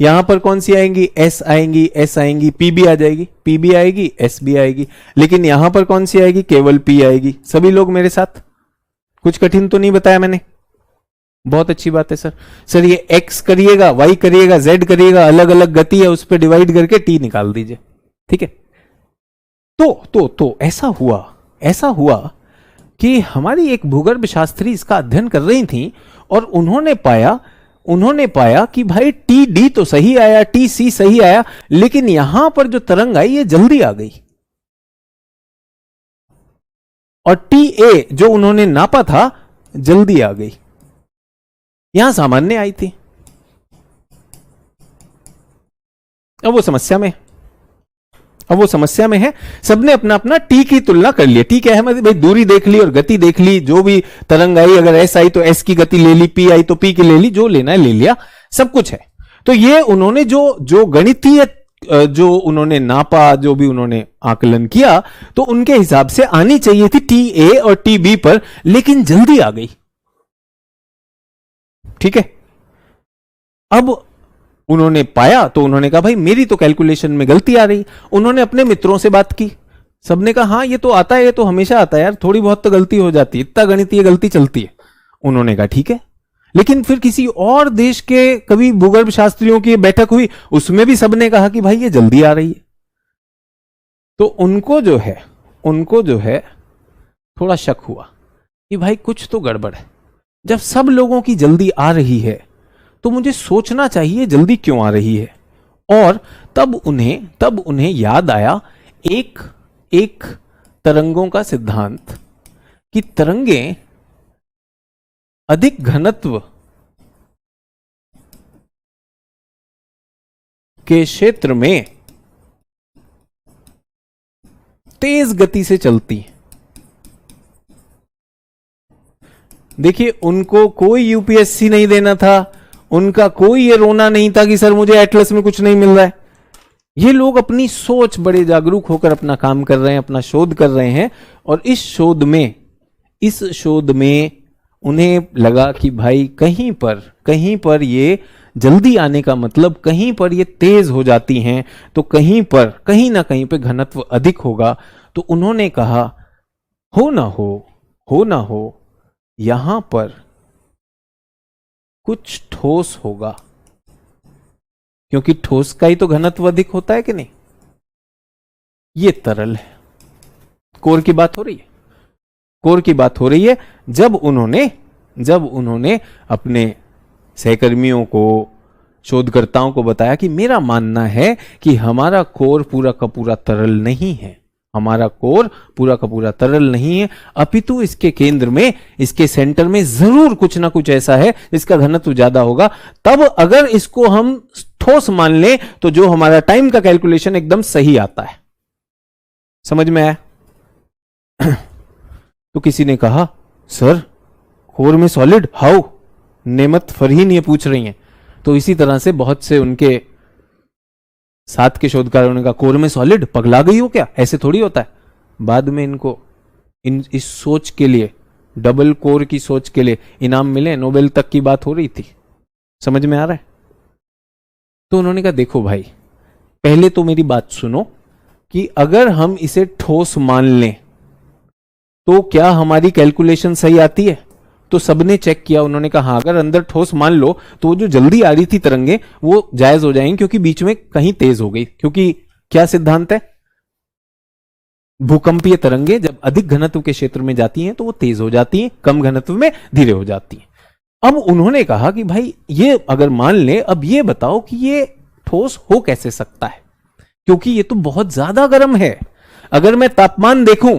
यहां पर कौन सी आएंगी? S आएंगी, PB आ जाएगी, PB आएगी, S भी आएगी, लेकिन यहां पर कौन सी आएगी? केवल P आएगी। सभी लोग मेरे साथ, कुछ कठिन तो नहीं बताया मैंने? बहुत अच्छी बात है सर ये X करिएगा, Y करिएगा, Z करिएगा, अलग अलग गति है, उस पर डिवाइड करके T निकाल दीजिए। ठीक है, तो ऐसा हुआ कि हमारी एक भूगर्भ शास्त्री इसका अध्ययन कर रही थी, और उन्होंने पाया कि भाई TD तो सही आया, TC सही आया, लेकिन यहां पर जो तरंग आई ये जल्दी आ गई, और TA जो उन्होंने नापा था जल्दी आ गई, यहां सामान्य आई थी। अब वो समस्या में है, सबने अपना अपना T की तुलना कर लिया। T क्या है, भाई दूरी देख ली और गति देख ली, जो भी तरंग आई, अगर S आई तो S की गति ले ली, P आई तो P की ले ली, जो लेना है ले लिया, सब कुछ है। तो ये उन्होंने जो गणितीय जो उन्होंने नापा, जो भी उन्होंने आकलन किया, तो उनके हिसाब से आनी चाहिए थी TA और TB पर, लेकिन जल्दी आ गई। ठीक है, अब उन्होंने पाया तो उन्होंने कहा भाई मेरी तो कैलकुलेशन में गलती आ रही। उन्होंने अपने मित्रों से बात की, सबने कहा हाँ ये तो आता है, ये तो हमेशा आता है यार, थोड़ी बहुत तो गलती हो जाती है, इतना गणितीय गलती चलती है। उन्होंने कहा ठीक है। लेकिन फिर किसी और देश के कभी भूगर्भ शास्त्रियों की बैठक हुई, उसमें भी सबने कहा कि भाई ये जल्दी आ रही है। तो उनको जो है थोड़ा शक हुआ कि भाई कुछ तो गड़बड़ है। जब सब लोगों की जल्दी आ रही है तो मुझे सोचना चाहिए जल्दी क्यों आ रही है। और तब उन्हें याद आया एक तरंगों का सिद्धांत कि तरंगें अधिक घनत्व के क्षेत्र में तेज गति से चलती हैं। देखिए, उनको कोई यूपीएससी नहीं देना था, उनका कोई ये रोना नहीं था कि सर मुझे एटलस में कुछ नहीं मिल रहा है। ये लोग अपनी सोच बड़े जागरूक होकर अपना काम कर रहे हैं, अपना शोध कर रहे हैं। और इस शोध में उन्हें लगा कि भाई कहीं पर ये जल्दी आने का मतलब कहीं पर ये तेज हो जाती हैं, तो कहीं ना कहीं पे घनत्व अधिक होगा। तो उन्होंने कहा हो ना हो यहां पर कुछ ठोस होगा, क्योंकि ठोस का ही तो घनत्व अधिक होता है कि नहीं। ये तरल है। कोर की बात हो रही है। जब उन्होंने अपने सहकर्मियों को, शोधकर्ताओं को बताया कि मेरा मानना है कि हमारा कोर पूरा का पूरा तरल नहीं है, अपितु इसके केंद्र में, इसके सेंटर में जरूर कुछ ना कुछ ऐसा है जिसका घनत्व ज्यादा होगा। तब अगर इसको हम ठोस मान लें तो जो हमारा टाइम का कैलकुलेशन एकदम सही आता है। समझ में आया? तो किसी ने कहा सर कोर में सॉलिड हाउ, नेमत फरहीन ये पूछ रही हैं। तो इसी तरह से बहुत से उनके साथ के शोधकारों ने कहा कोर में सॉलिड, पगला गई हो क्या, ऐसे थोड़ी होता है। बाद में इनको इस सोच के लिए, डबल कोर की सोच के लिए इनाम मिले, नोबेल तक की बात हो रही थी। समझ में आ रहा है? तो उन्होंने कहा देखो भाई, पहले तो मेरी बात सुनो कि अगर हम इसे ठोस मान लें तो क्या हमारी कैलकुलेशन सही आती है। तो सबने चेक किया, उन्होंने कहा हाँ, अगर अंदर ठोस मान लो तो वो जो जल्दी आ रही थी तरंगे वो जायज हो जाएंगी, क्योंकि बीच में कहीं तेज हो गई। क्योंकि क्या सिद्धांत है, भूकंपीय तरंगे जब अधिक घनत्व के क्षेत्र में जाती हैं तो वो तेज हो जाती हैं, कम घनत्व में धीरे हो जाती हैं। अब उन्होंने कहा कि भाई ये अगर मान ले, अब ये बताओ कि ये ठोस हो कैसे सकता है, क्योंकि ये तो बहुत ज्यादा गर्म है। अगर मैं तापमान देखूं,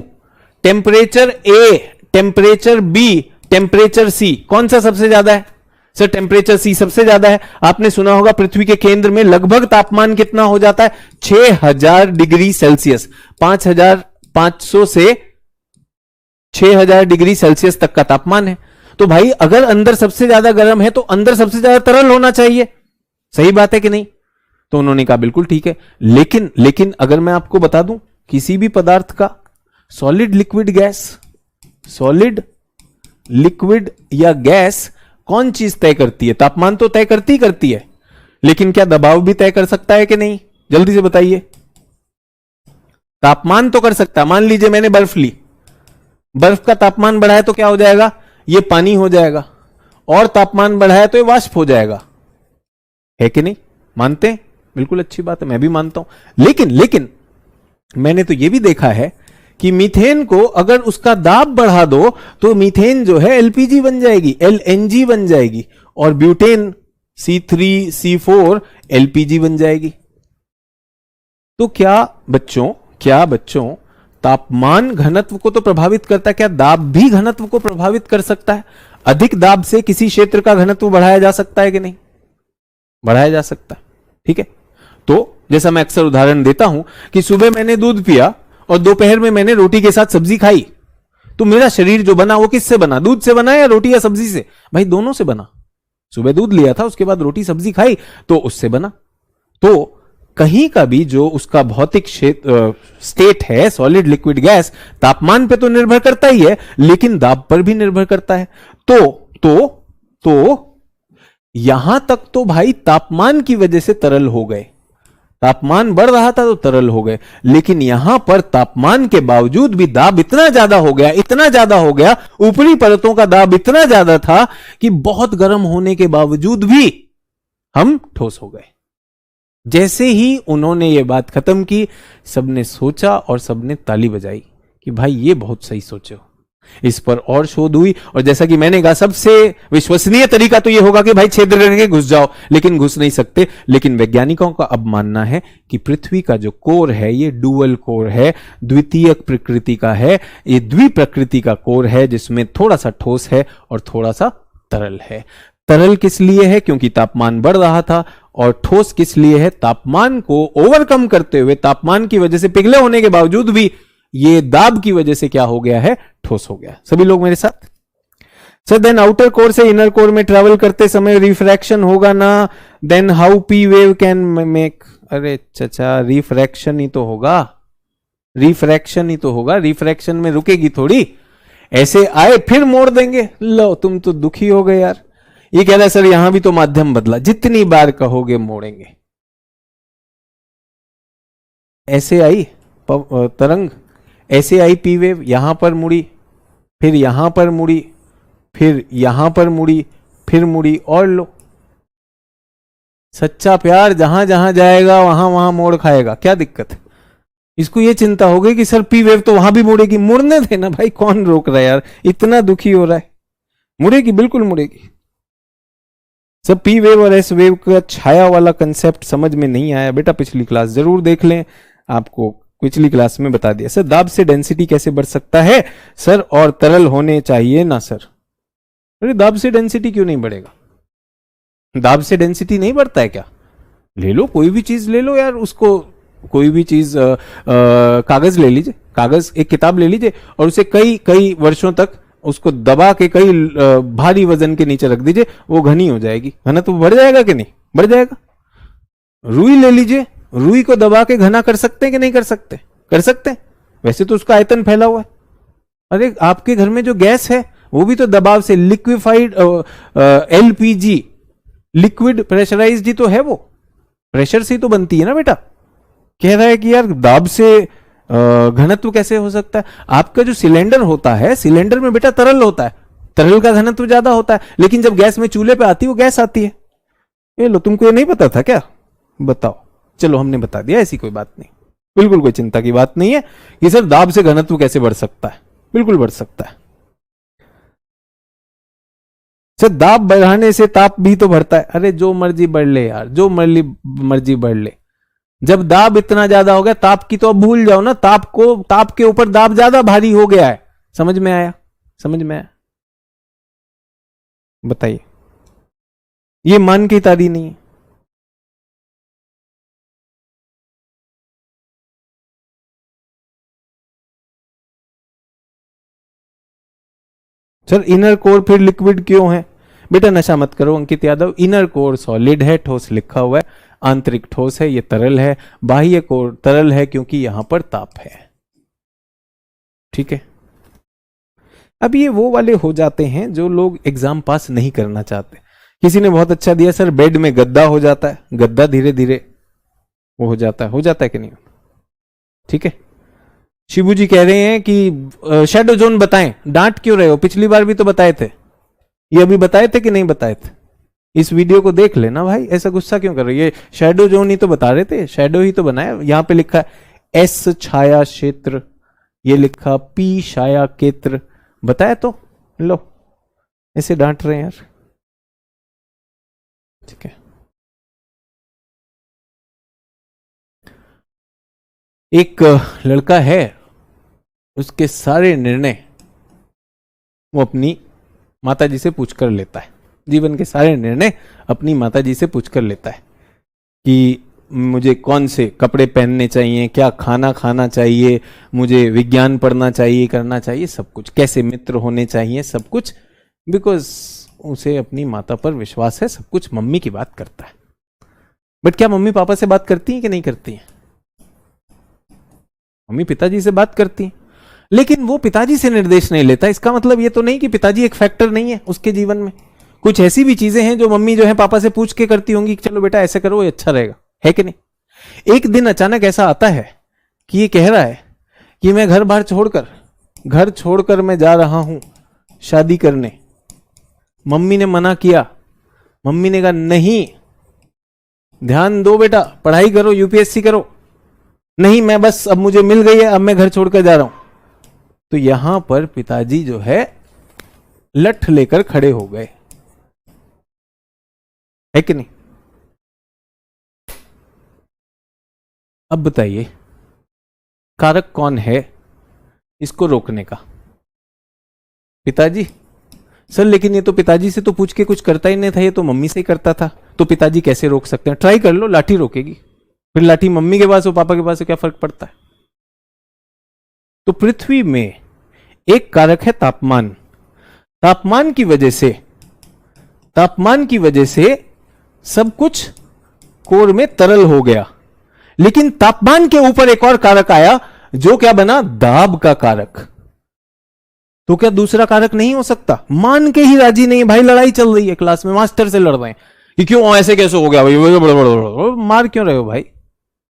टेम्परेचर ए, टेम्परेचर बी, टेम्परेचर सी, कौन सा सबसे ज्यादा है? सर टेम्परेचर सी सबसे ज्यादा है। आपने सुना होगा पृथ्वी के केंद्र में लगभग तापमान कितना हो जाता है? 6000 डिग्री सेल्सियस। 5500 से 6000 डिग्री सेल्सियस तक का तापमान है। तो भाई अगर अंदर सबसे ज्यादा गर्म है तो अंदर सबसे ज्यादा तरल होना चाहिए। सही बात है कि नहीं? तो उन्होंने कहा बिल्कुल ठीक है, लेकिन अगर मैं आपको बता दूं किसी भी पदार्थ का सॉलिड, लिक्विड या गैस कौन चीज तय करती है? तापमान तो तय करती है, लेकिन क्या दबाव भी तय कर सकता है कि नहीं? जल्दी से बताइए। तापमान तो कर सकता है। मान लीजिए मैंने बर्फ ली, बर्फ का तापमान बढ़ाया तो क्या हो जाएगा? ये पानी हो जाएगा, और तापमान बढ़ाया तो ये वाष्प हो जाएगा। है कि नहीं? मानते हैं? बिल्कुल अच्छी बात है, मैं भी मानता हूं। लेकिन मैंने तो यह भी देखा है कि मीथेन को अगर उसका दाब बढ़ा दो तो मीथेन जो है एलपीजी बन जाएगी, एलएनजी बन जाएगी, और ब्यूटेन C3C4 एलपीजी बन जाएगी। तो क्या बच्चों तापमान घनत्व को तो प्रभावित करता है, क्या दाब भी घनत्व को प्रभावित कर सकता है? अधिक दाब से किसी क्षेत्र का घनत्व बढ़ाया जा सकता है कि नहीं? बढ़ाया जा सकता है। ठीक है, तो जैसा मैं अक्सर उदाहरण देता हूं कि सुबह मैंने दूध पिया और दोपहर में मैंने रोटी के साथ सब्जी खाई, तो मेरा शरीर जो बना वो किससे बना? दूध से बना या रोटी या सब्जी से? भाई दोनों से बना। सुबह दूध लिया था, उसके बाद रोटी सब्जी खाई तो उससे बना। तो कहीं का भी जो उसका भौतिक स्टेट है, सॉलिड, लिक्विड, गैस, तापमान पे तो निर्भर करता ही है, लेकिन दाब पर भी निर्भर करता है। तो यहां तक तो भाई तापमान की वजह से तरल हो गए। तापमान बढ़ रहा था तो तरल हो गए, लेकिन यहां पर तापमान के बावजूद भी दाब इतना ज्यादा हो गया, इतना ज्यादा हो गया, ऊपरी परतों का दाब इतना ज्यादा था कि बहुत गर्म होने के बावजूद भी हम ठोस हो गए। जैसे ही उन्होंने ये बात खत्म की, सबने सोचा और सबने ताली बजाई कि भाई ये बहुत सही सोचे हो। इस पर और शोध हुई, और जैसा कि मैंने कहा, सबसे विश्वसनीय तरीका तो यह होगा कि भाई छिद्र करके घुस जाओ, लेकिन घुस नहीं सकते। लेकिन वैज्ञानिकों का अब मानना है कि पृथ्वी का जो कोर है ये डुअल कोर है, द्वितीयक प्रकृति का है। ये द्विप्रकृति का कोर है जिसमें थोड़ा सा ठोस है और थोड़ा सा तरल है। तरल किस लिए है? क्योंकि तापमान बढ़ रहा था। और ठोस किस लिए है? तापमान को ओवरकम करते हुए, तापमान की वजह से पिघले होने के बावजूद भी ये दाब की वजह से क्या हो गया है? ठोस हो गया। सभी लोग मेरे साथ? सर देन आउटर कोर से इनर कोर में ट्रैवल करते समय रिफ्रैक्शन होगा ना, then how P wave can make. अरे चचा, रिफ्रैक्शन ही तो होगा, रिफ्रैक्शन ही तो होगा, रिफ्रैक्शन में रुकेगी थोड़ी। ऐसे आए फिर मोड़ देंगे। लो तुम तो दुखी हो गए यार। ये कह रहा है सर यहां भी तो माध्यम बदला, जितनी बार कहोगे मोड़ेंगे। ऐसे आई तरंग, ऐसे आई पी वेव, यहां पर मुड़ी, फिर यहां पर मुड़ी, फिर यहां पर मुड़ी, फिर मुड़ी, और लो। सच्चा प्यार जहां जहां जाएगा वहां वहां मोड़ खाएगा। क्या दिक्कत है? इसको ये चिंता हो गई कि सर पी वेव तो वहां भी मुड़ेगी। मुड़ने देना भाई, कौन रोक रहा है यार? इतना दुखी हो रहा है। मुड़ेगी, बिल्कुल मुड़ेगी। सब पी वेव और एस वेव का छाया वाला कंसेप्ट समझ में नहीं आया बेटा, पिछली क्लास जरूर देख लें, आपको पिछली क्लास में बता दिया। सर दाब से डेंसिटी कैसे बढ़ सकता है? सर और तरल होने चाहिए ना सर। अरे दाब से डेंसिटी क्यों नहीं बढ़ेगा? दाब से डेंसिटी नहीं बढ़ता है क्या? ले लो, कोई भी चीज ले लो यार, उसको कोई भी चीज, कागज ले लीजिए, कागज, एक किताब ले लीजिए और उसे कई कई वर्षों तक उसको दबा के कई भारी वजन के नीचे रख दीजिए, वो घनी हो जाएगी। घनत्व बढ़ जाएगा कि नहीं? बढ़ जाएगा। रुई ले लीजिए, रुई को दबा के घना कर सकते हैं कि नहीं कर सकते? कर सकते हैं। वैसे तो उसका आयतन फैला हुआ है। अरे आपके घर में जो गैस है वो भी तो दबाव से, लिक्विफाइड एलपीजी, लिक्विड प्रेशराइज्ड ही तो है, वो प्रेशर से ही तो बनती है ना बेटा। कह रहा है कि यार दाब से घनत्व कैसे हो सकता है? आपका जो सिलेंडर होता है, सिलेंडर में बेटा तरल होता है, तरल का घनत्व ज्यादा होता है, लेकिन जब गैस में चूल्हे पे आती है वो गैस आती है। ये लो, तुमको ये नहीं पता था क्या? बताओ। चलो हमने बता दिया, ऐसी कोई बात नहीं, बिल्कुल कोई चिंता की बात नहीं है कि सर दाब से घनत्व कैसे बढ़ सकता है। बिल्कुल बढ़ सकता है। सर दाब बढ़ाने से ताप भी तो बढ़ता है। अरे जो मर्जी बढ़ ले यार, जो मर्जी बढ़ ले, जब दाब इतना ज्यादा हो गया, ताप की तो अब भूल जाओ ना। ताप के ऊपर दाब ज्यादा भारी हो गया है। समझ में आया? समझ में आया? बताइए। ये मान की तारी नहीं है। सर इनर कोर फिर लिक्विड क्यों है? बेटा नशा मत करो Ankit Yadav. Inner core solid है, ठोस लिखा हुआ है, आंतरिक ठोस है, ये तरल है। बाह्य कोर तरल है क्योंकि यहां पर ताप है। ठीक है। अब ये वो वाले हो जाते हैं जो लोग एग्जाम पास नहीं करना चाहते। किसी ने बहुत अच्छा दिया, सर बेड में गद्दा हो जाता है, गद्दा धीरे धीरे वो हो जाता है कि नहीं? ठीक है। शिबू जी कह रहे हैं कि शैडो जोन बताएं। डांट क्यों रहे हो? पिछली बार भी तो बताए थे। ये अभी बताए थे कि नहीं बताए थे? इस वीडियो को देख लेना भाई, ऐसा गुस्सा क्यों कर रहे हो? ये शैडो जोन ही तो बता रहे थे, शैडो ही तो बनाया। यहां पे लिखा है एस छाया क्षेत्र, ये लिखा पी छाया क्षेत्र, बताया तो। लो ऐसे डांट रहे हैं यार। ठीक है। एक लड़का है, उसके सारे निर्णय वो अपनी माताजी से पूछकर लेता है। जीवन के सारे निर्णय अपनी माताजी से पूछकर लेता है कि मुझे कौन से कपड़े पहनने चाहिए, क्या खाना खाना चाहिए, मुझे विज्ञान पढ़ना चाहिए, करना चाहिए, सब कुछ, कैसे मित्र होने चाहिए, सब कुछ। बिकॉज उसे अपनी माता पर विश्वास है, सब कुछ मम्मी की बात करता है। बट क्या मम्मी पापा से बात करती हैं कि नहीं करती हैं? मम्मी पिताजी से बात करती हैं, लेकिन वो पिताजी से निर्देश नहीं लेता। इसका मतलब ये तो नहीं कि पिताजी एक फैक्टर नहीं है उसके जीवन में। कुछ ऐसी भी चीजें हैं जो मम्मी जो है पापा से पूछ के करती होंगी कि चलो बेटा ऐसे करो, ये अच्छा रहेगा, है कि नहीं? एक दिन अचानक ऐसा आता है कि ये कह रहा है कि मैं घर छोड़कर मैं जा रहा हूं शादी करने। मम्मी ने मना किया, मम्मी ने कहा नहीं, ध्यान दो बेटा, पढ़ाई करो, यूपीएससी करो। नहीं, मैं बस अब मुझे मिल गई है, अब मैं घर छोड़कर जा रहा हूं। तो यहां पर पिताजी जो है लठ लेकर खड़े हो गए, है कि नहीं? अब बताइए कारक कौन है इसको रोकने का? पिताजी। सर लेकिन ये तो पिताजी से तो पूछ के कुछ करता ही नहीं था, ये तो मम्मी से ही करता था, तो पिताजी कैसे रोक सकते हैं? ट्राई कर लो, लाठी रोकेगी। फिर लाठी मम्मी के पास हो पापा के पास हो, क्या फर्क पड़ता है? तो पृथ्वी में एक कारक है तापमान। तापमान की वजह से सब कुछ कोर में तरल हो गया। लेकिन तापमान के ऊपर एक और कारक आया जो क्या बना? दाब का कारक। तो क्या दूसरा कारक नहीं हो सकता? मान के ही राजी नहीं भाई, लड़ाई चल रही है क्लास में, मास्टर से लड़ रहे हैं कि क्यों ऐसे कैसे हो गया भाई, मार क्यों रहे हो भाई?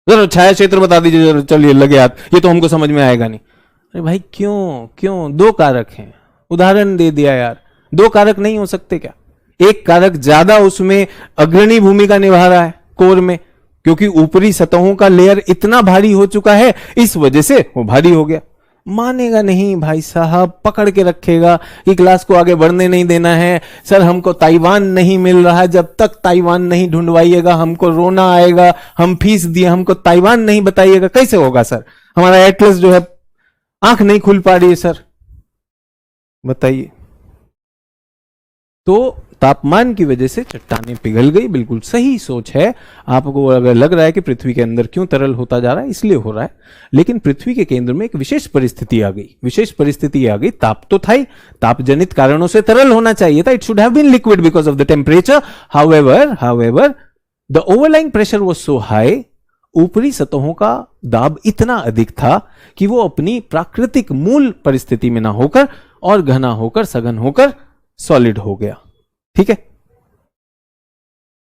जरा छाया क्षेत्र बता दीजिए जरा, चलिए लगे हाथ, ये तो हमको समझ में आएगा नहीं। अरे भाई क्यों? दो कारक हैं, उदाहरण दे दिया यार। दो कारक नहीं हो सकते क्या? एक कारक ज्यादा उसमें अग्रणी भूमिका निभा रहा है कोर में, क्योंकि ऊपरी सतहों का लेयर इतना भारी हो चुका है, इस वजह से वो भारी हो गया। मानेगा नहीं भाई साहब, पकड़ के रखेगा कि क्लास को आगे बढ़ने नहीं देना है। सर हमको ताइवान नहीं मिल रहा, जब तक ताइवान नहीं ढूंढवाइएगा हमको रोना आएगा, हम फीस दिए हमको ताइवान नहीं बताइएगा। कैसे होगा सर? हमारा एटलस जो है आंख नहीं खुल पा रही है सर, बताइए। तो तापमान की वजह से चट्टानें पिघल गई, बिल्कुल सही सोच है। आपको अगर लग रहा है कि पृथ्वी के अंदर क्यों तरल होता जा रहा है, इसलिए हो रहा है। लेकिन पृथ्वी के केंद्र में एक विशेष परिस्थिति आ गई। ताप तो था ही, ताप जनित कारणों से तरल होना चाहिए था। It should have been liquid because of the temperature. However the overlying pressure was so high, ऊपरी सतहों का दाब इतना अधिक था कि वो अपनी प्राकृतिक मूल परिस्थिति में ना होकर और घना होकर, सघन होकर सॉलिड हो गया। ठीक है,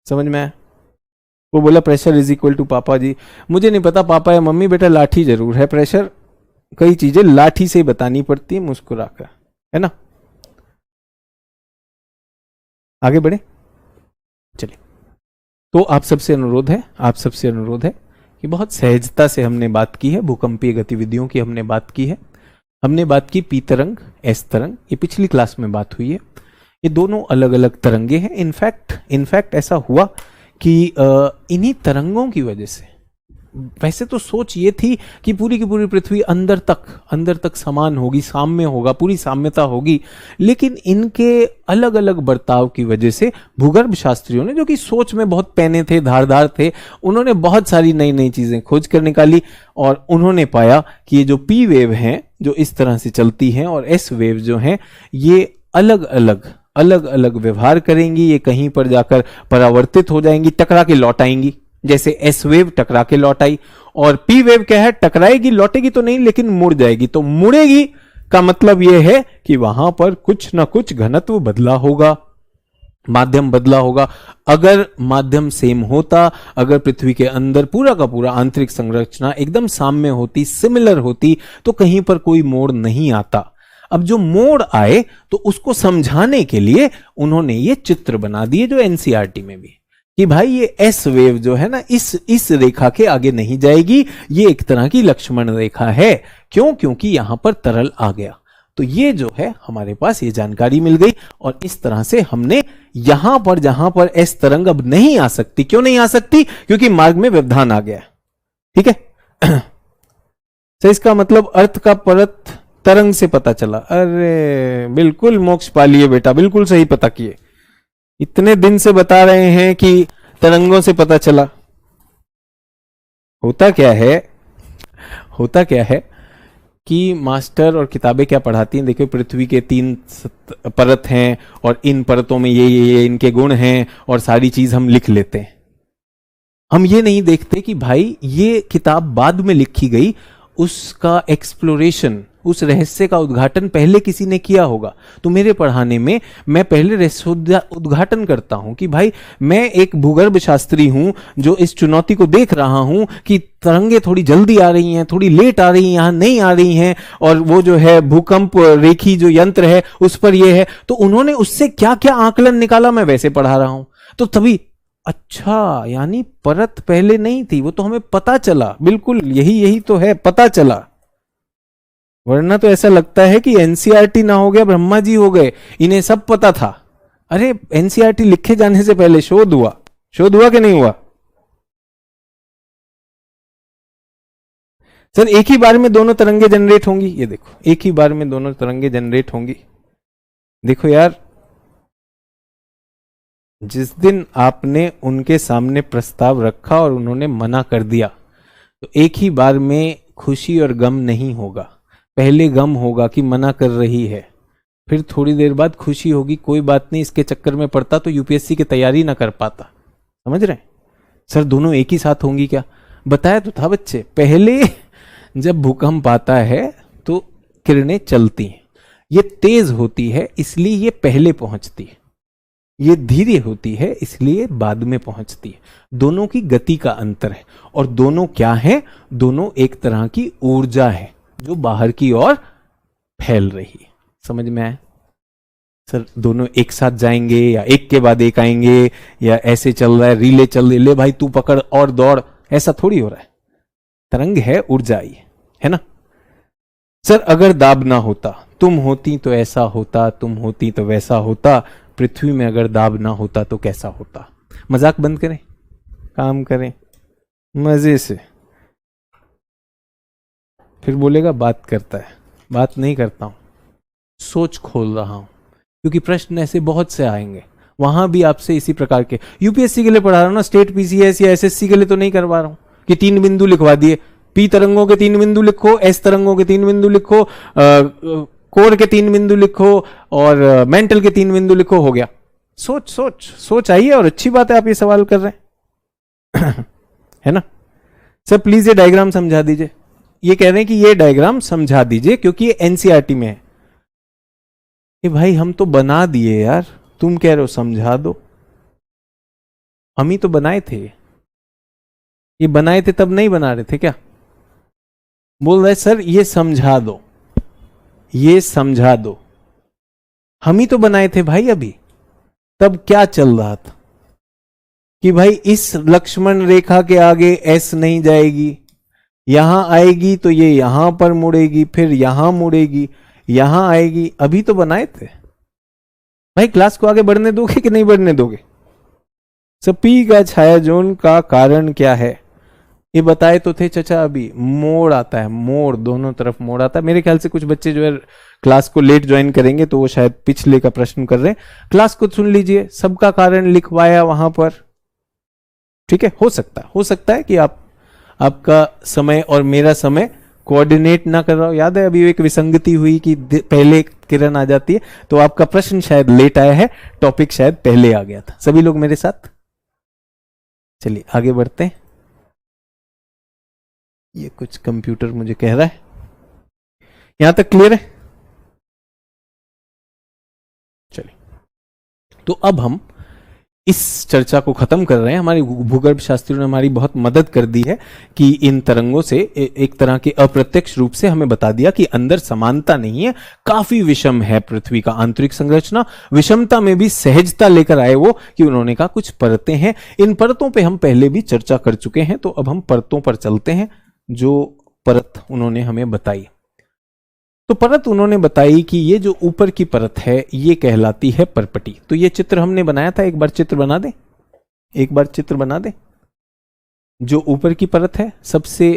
समझ में आया? वो बोला प्रेशर इज इक्वल टू पापा जी। मुझे नहीं पता पापा या मम्मी, बेटा लाठी जरूर है। प्रेशर, कई चीजें लाठी से बतानी पड़ती है मुस्कुराकर, है ना? आगे बढ़े, चलिए। तो आप सबसे अनुरोध है कि बहुत सहजता से हमने बात की है, भूकंपीय गतिविधियों की हमने बात की है। हमने बात की पी तरंग, एस तरंग, ये पिछली क्लास में बात हुई है। ये दोनों अलग अलग तरंगे हैं। इनफैक्ट ऐसा हुआ कि इन्हीं तरंगों की वजह से, वैसे तो सोच ये थी कि पूरी की पूरी पृथ्वी अंदर तक समान होगी, साम्य होगा, पूरी साम्यता होगी। लेकिन इनके अलग अलग बर्ताव की वजह से भूगर्भ शास्त्रियों ने, जो कि सोच में बहुत पैने थे, धारदार थे, उन्होंने बहुत सारी नई नई चीजें खोज कर निकाली और उन्होंने पाया कि ये जो पी वेव हैं जो इस तरह से चलती हैं और एस वेव जो हैं ये अलग अलग व्यवहार करेंगी। ये कहीं पर जाकर परावर्तित हो जाएंगी, टकरा के लौट आएंगी। जैसे एस वेव टकरा के लौट आई, और पी वेव क्या है? टकराएगी, लौटेगी तो नहीं लेकिन मुड़ जाएगी। तो मुड़ेगी का मतलब यह है कि वहां पर कुछ ना कुछ घनत्व बदला होगा, माध्यम बदला होगा। अगर माध्यम सेम होता, अगर पृथ्वी के अंदर पूरा का पूरा आंतरिक संरचना एकदम साम्य होती, सिमिलर होती, तो कहीं पर कोई मोड़ नहीं आता। अब जो मोड़ आए तो उसको समझाने के लिए उन्होंने ये चित्र बना दिए, जो एनसीईआरटी में भी, कि भाई ये एस वेव जो है ना, इस रेखा के आगे नहीं जाएगी, ये एक तरह की लक्ष्मण रेखा है। क्यों? क्योंकि यहां पर तरल आ गया। तो ये जो है हमारे पास ये जानकारी मिल गई, और इस तरह से हमने यहां पर, जहां पर एस तरंग अब नहीं आ सकती, क्यों नहीं आ सकती? क्योंकि मार्ग में व्यवधान आ गया। ठीक है, तो इसका मतलब अर्थ का परत तरंग से पता चला। अरे बिल्कुल मोक्ष पा लिए बेटा, बिल्कुल सही पता किए। इतने दिन से बता रहे हैं कि तरंगों से पता चला। होता क्या है कि मास्टर और किताबें क्या पढ़ाती हैं? देखो, पृथ्वी के 3 परत हैं और इन परतों में ये इनके गुण हैं और सारी चीज हम लिख लेते हैं। हम ये नहीं देखते कि भाई ये किताब बाद में लिखी गई, उसका एक्सप्लोरेशन, उस रहस्य का उद्घाटन पहले किसी ने किया होगा। तो मेरे पढ़ाने में मैं पहले रहस्य उद्घाटन करता हूं कि भाई मैं एक भूगर्भ शास्त्री हूं जो इस चुनौती को देख रहा हूं कि तरंगे थोड़ी जल्दी आ रही हैं, थोड़ी लेट आ रही हैं, यहां नहीं आ रही हैं, और वो जो है भूकंप रेखी जो यंत्र है उस पर ये है। तो उन्होंने उससे क्या क्या आकलन निकाला मैं वैसे पढ़ा रहा हूं। तो तभी अच्छा, यानी परत पहले नहीं थी, वो तो हमें पता चला। बिल्कुल यही तो है, पता चला। वरना तो ऐसा लगता है कि एनसीईआरटी ना हो गया ब्रह्मा जी हो गए, इन्हें सब पता था। अरे एनसीईआरटी लिखे जाने से पहले शोध हुआ कि नहीं हुआ? सर एक ही बार में दोनों तरंगे जनरेट होंगी, ये देखो एक ही बार में दोनों तरंगे जनरेट होंगी। देखो यार, जिस दिन आपने उनके सामने प्रस्ताव रखा और उन्होंने मना कर दिया, तो एक ही बार में खुशी और गम नहीं होगा। पहले गम होगा कि मना कर रही है, फिर थोड़ी देर बाद खुशी होगी, कोई बात नहीं, इसके चक्कर में पड़ता तो यूपीएससी की तैयारी ना कर पाता। समझ रहे हैं? सर दोनों एक ही साथ होंगी क्या? बताया तो था बच्चे, पहले जब भूकंप आता है तो किरणें चलती हैं, ये तेज होती है इसलिए ये पहले पहुंचती है, ये धीरे होती है इसलिए बाद में पहुंचती है। दोनों की गति का अंतर है, और दोनों क्या है? दोनों एक तरह की ऊर्जा है जो बाहर की ओर फैल रही है। समझ में आया? सर दोनों एक साथ जाएंगे या एक के बाद एक आएंगे, या ऐसे चल रहा है, रिले चल रही, ले भाई तू पकड़ और दौड़, ऐसा थोड़ी हो रहा है। तरंग है, ऊर्जा ही है ना। सर अगर दाब ना होता, तुम होती तो ऐसा होता, तुम होती तो वैसा होता, पृथ्वी में अगर दाब ना होता तो कैसा होता? मजाक बंद करें, काम करें मजे से। फिर बोलेगा बात करता है, बात नहीं करता हूं, सोच खोल रहा हूं, क्योंकि प्रश्न ऐसे बहुत से आएंगे। वहां भी आपसे इसी प्रकार के, यूपीएससी के लिए पढ़ा रहा हूं ना, स्टेट पीसीएस या एसएससी के लिए तो नहीं करवा रहा हूं कि 3 बिंदु लिखवा दिए, पी तरंगों के 3 बिंदु लिखो, एस तरंगों के 3 बिंदु लिखो, कोर के 3 बिंदु लिखो, और मेंटल के 3 बिंदु लिखो, हो गया। सोच सोच सोच आई है, और अच्छी बात है आप ये सवाल कर रहे हैं है ना। सर प्लीज ये डायग्राम समझा दीजिए। ये कह रहे हैं कि ये डायग्राम समझा दीजिए क्योंकि ये एनसीईआरटी में है। ये भाई हम तो बना दिए यार, तुम कह रहे हो समझा दो। हम ही तो बनाए थे, ये बनाए थे तब नहीं बना रहे थे क्या? बोल रहे सर ये समझा दो, ये समझा दो। हम ही तो बनाए थे भाई अभी। तब क्या चल रहा था कि भाई इस लक्ष्मण रेखा के आगे एस नहीं जाएगी, यहां आएगी तो ये यहां पर मुड़ेगी, फिर यहां मुड़ेगी, यहां आएगी। अभी तो बनाए थे भाई। क्लास को आगे बढ़ने दोगे कि नहीं बढ़ने दोगे? पी का छाया जोन का कारण क्या है ये बताए तो थे चचा। अभी मोड़ आता है, मोड़, दोनों तरफ मोड़ आता है। मेरे ख्याल से कुछ बच्चे जो है क्लास को लेट ज्वाइन करेंगे तो वो शायद पिछले का प्रश्न कर रहे हैं। क्लास को सुन लीजिए, सबका कारण लिखवाया वहां पर, ठीक है। हो सकता है कि आपका समय और मेरा समय कोऑर्डिनेट ना कर रहा हो। याद है अभी एक विसंगति हुई कि पहले किरण आ जाती है, तो आपका प्रश्न शायद लेट आया है, टॉपिक शायद पहले आ गया था। सभी लोग मेरे साथ चलिए आगे बढ़ते हैं। ये कुछ कंप्यूटर मुझे कह रहा है, यहां तक क्लियर है? चलिए, तो अब हम इस चर्चा को खत्म कर रहे हैं। हमारे भूगर्भ शास्त्रियों ने हमारी बहुत मदद कर दी है कि इन तरंगों से एक तरह के अप्रत्यक्ष रूप से हमें बता दिया कि अंदर समानता नहीं है, काफी विषम है पृथ्वी का आंतरिक संरचना। विषमता में भी सहजता लेकर आए वो कि उन्होंने कहा कुछ परतें हैं, इन परतों पे हम पहले भी चर्चा कर चुके हैं। तो अब हम परतों पर चलते हैं, जो परत उन्होंने हमें बताई। तो परत उन्होंने बताई कि ये जो ऊपर की परत है ये कहलाती है परपटी। तो ये चित्र हमने बनाया था, एक बार चित्र बना दे, एक बार चित्र बना दे। जो ऊपर की परत है सबसे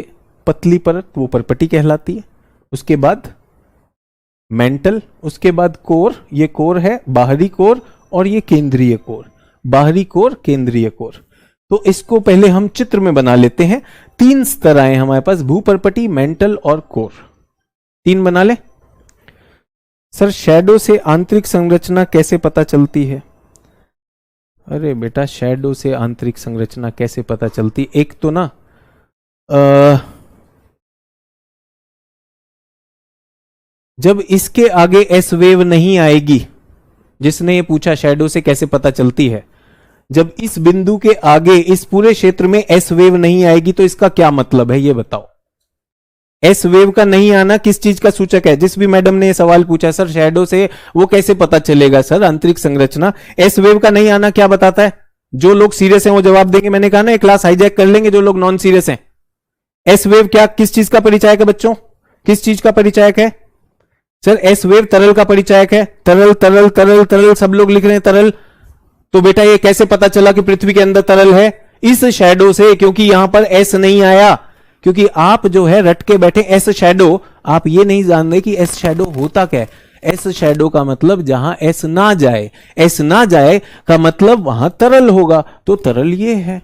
पतली परत वो परपटी कहलाती है। उसके बाद मेंटल, उसके बाद कोर, ये कोर है बाहरी कोर, और ये केंद्रीय कोर, बाहरी कोर केंद्रीय कोर। तो इसको पहले हम चित्र में बना लेते हैं। 3 स्तर आए हमारे पास, भूपरपटी, मेंटल और कोर। 3 बना ले। सर शैडो से आंतरिक संरचना कैसे पता चलती है? अरे बेटा शैडो से आंतरिक संरचना कैसे पता चलती? एक तो ना जब इसके आगे एस वेव नहीं आएगी, जिसने ये पूछा शैडो से कैसे पता चलती है, जब इस बिंदु के आगे इस पूरे क्षेत्र में एस वेव नहीं आएगी तो इसका क्या मतलब है ये बताओ। एस वेव का नहीं आना किस चीज का सूचक है? जिस भी मैडम ने ये सवाल पूछा सर शैडो से वो कैसे पता चलेगा सर आंतरिक संरचना, एस वेव का नहीं आना क्या बताता है? जो लोग सीरियस हैं वो जवाब देंगे। मैंने कहा ना ये क्लास हाईजैक कर लेंगे जो लोग नॉन सीरियस हैं। एस वेव क्या किस चीज का परिचायक है बच्चों? किस चीज का परिचायक है सर? एस वेव तरल का परिचायक है। तरल तरल तरल तरल सब लोग लिख रहे हैं तरल। तो बेटा ये कैसे पता चला कि पृथ्वी के अंदर तरल है? इस शैडो से, क्योंकि यहां पर एस नहीं आया। क्योंकि आप जो है रट के बैठे एस शैडो, आप ये नहीं जानते कि एस शैडो होता क्या है। एस शैडो का मतलब जहां एस ना जाए, एस ना जाए का मतलब वहां तरल होगा, तो तरल ये है।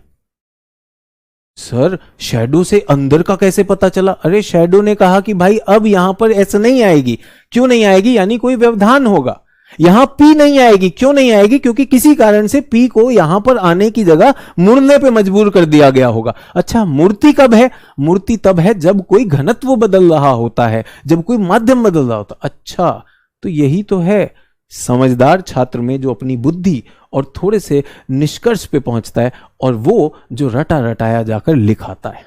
सर शैडो से अंदर का कैसे पता चला? अरे शैडो ने कहा कि भाई अब यहां पर एस नहीं आएगी। क्यों नहीं आएगी? यानी कोई व्यवधान होगा। यहां पी नहीं आएगी। क्यों नहीं आएगी? क्योंकि किसी कारण से पी को यहां पर आने की जगह मुड़ने पे मजबूर कर दिया गया होगा। अच्छा मूर्ति कब है? मूर्ति तब है जब कोई घनत्व बदल रहा होता है, जब कोई माध्यम बदल रहा होता। अच्छा तो यही तो है समझदार छात्र में जो अपनी बुद्धि और थोड़े से निष्कर्ष पे पहुंचता है और वो जो रटा रटाया जाकर लिखाता है।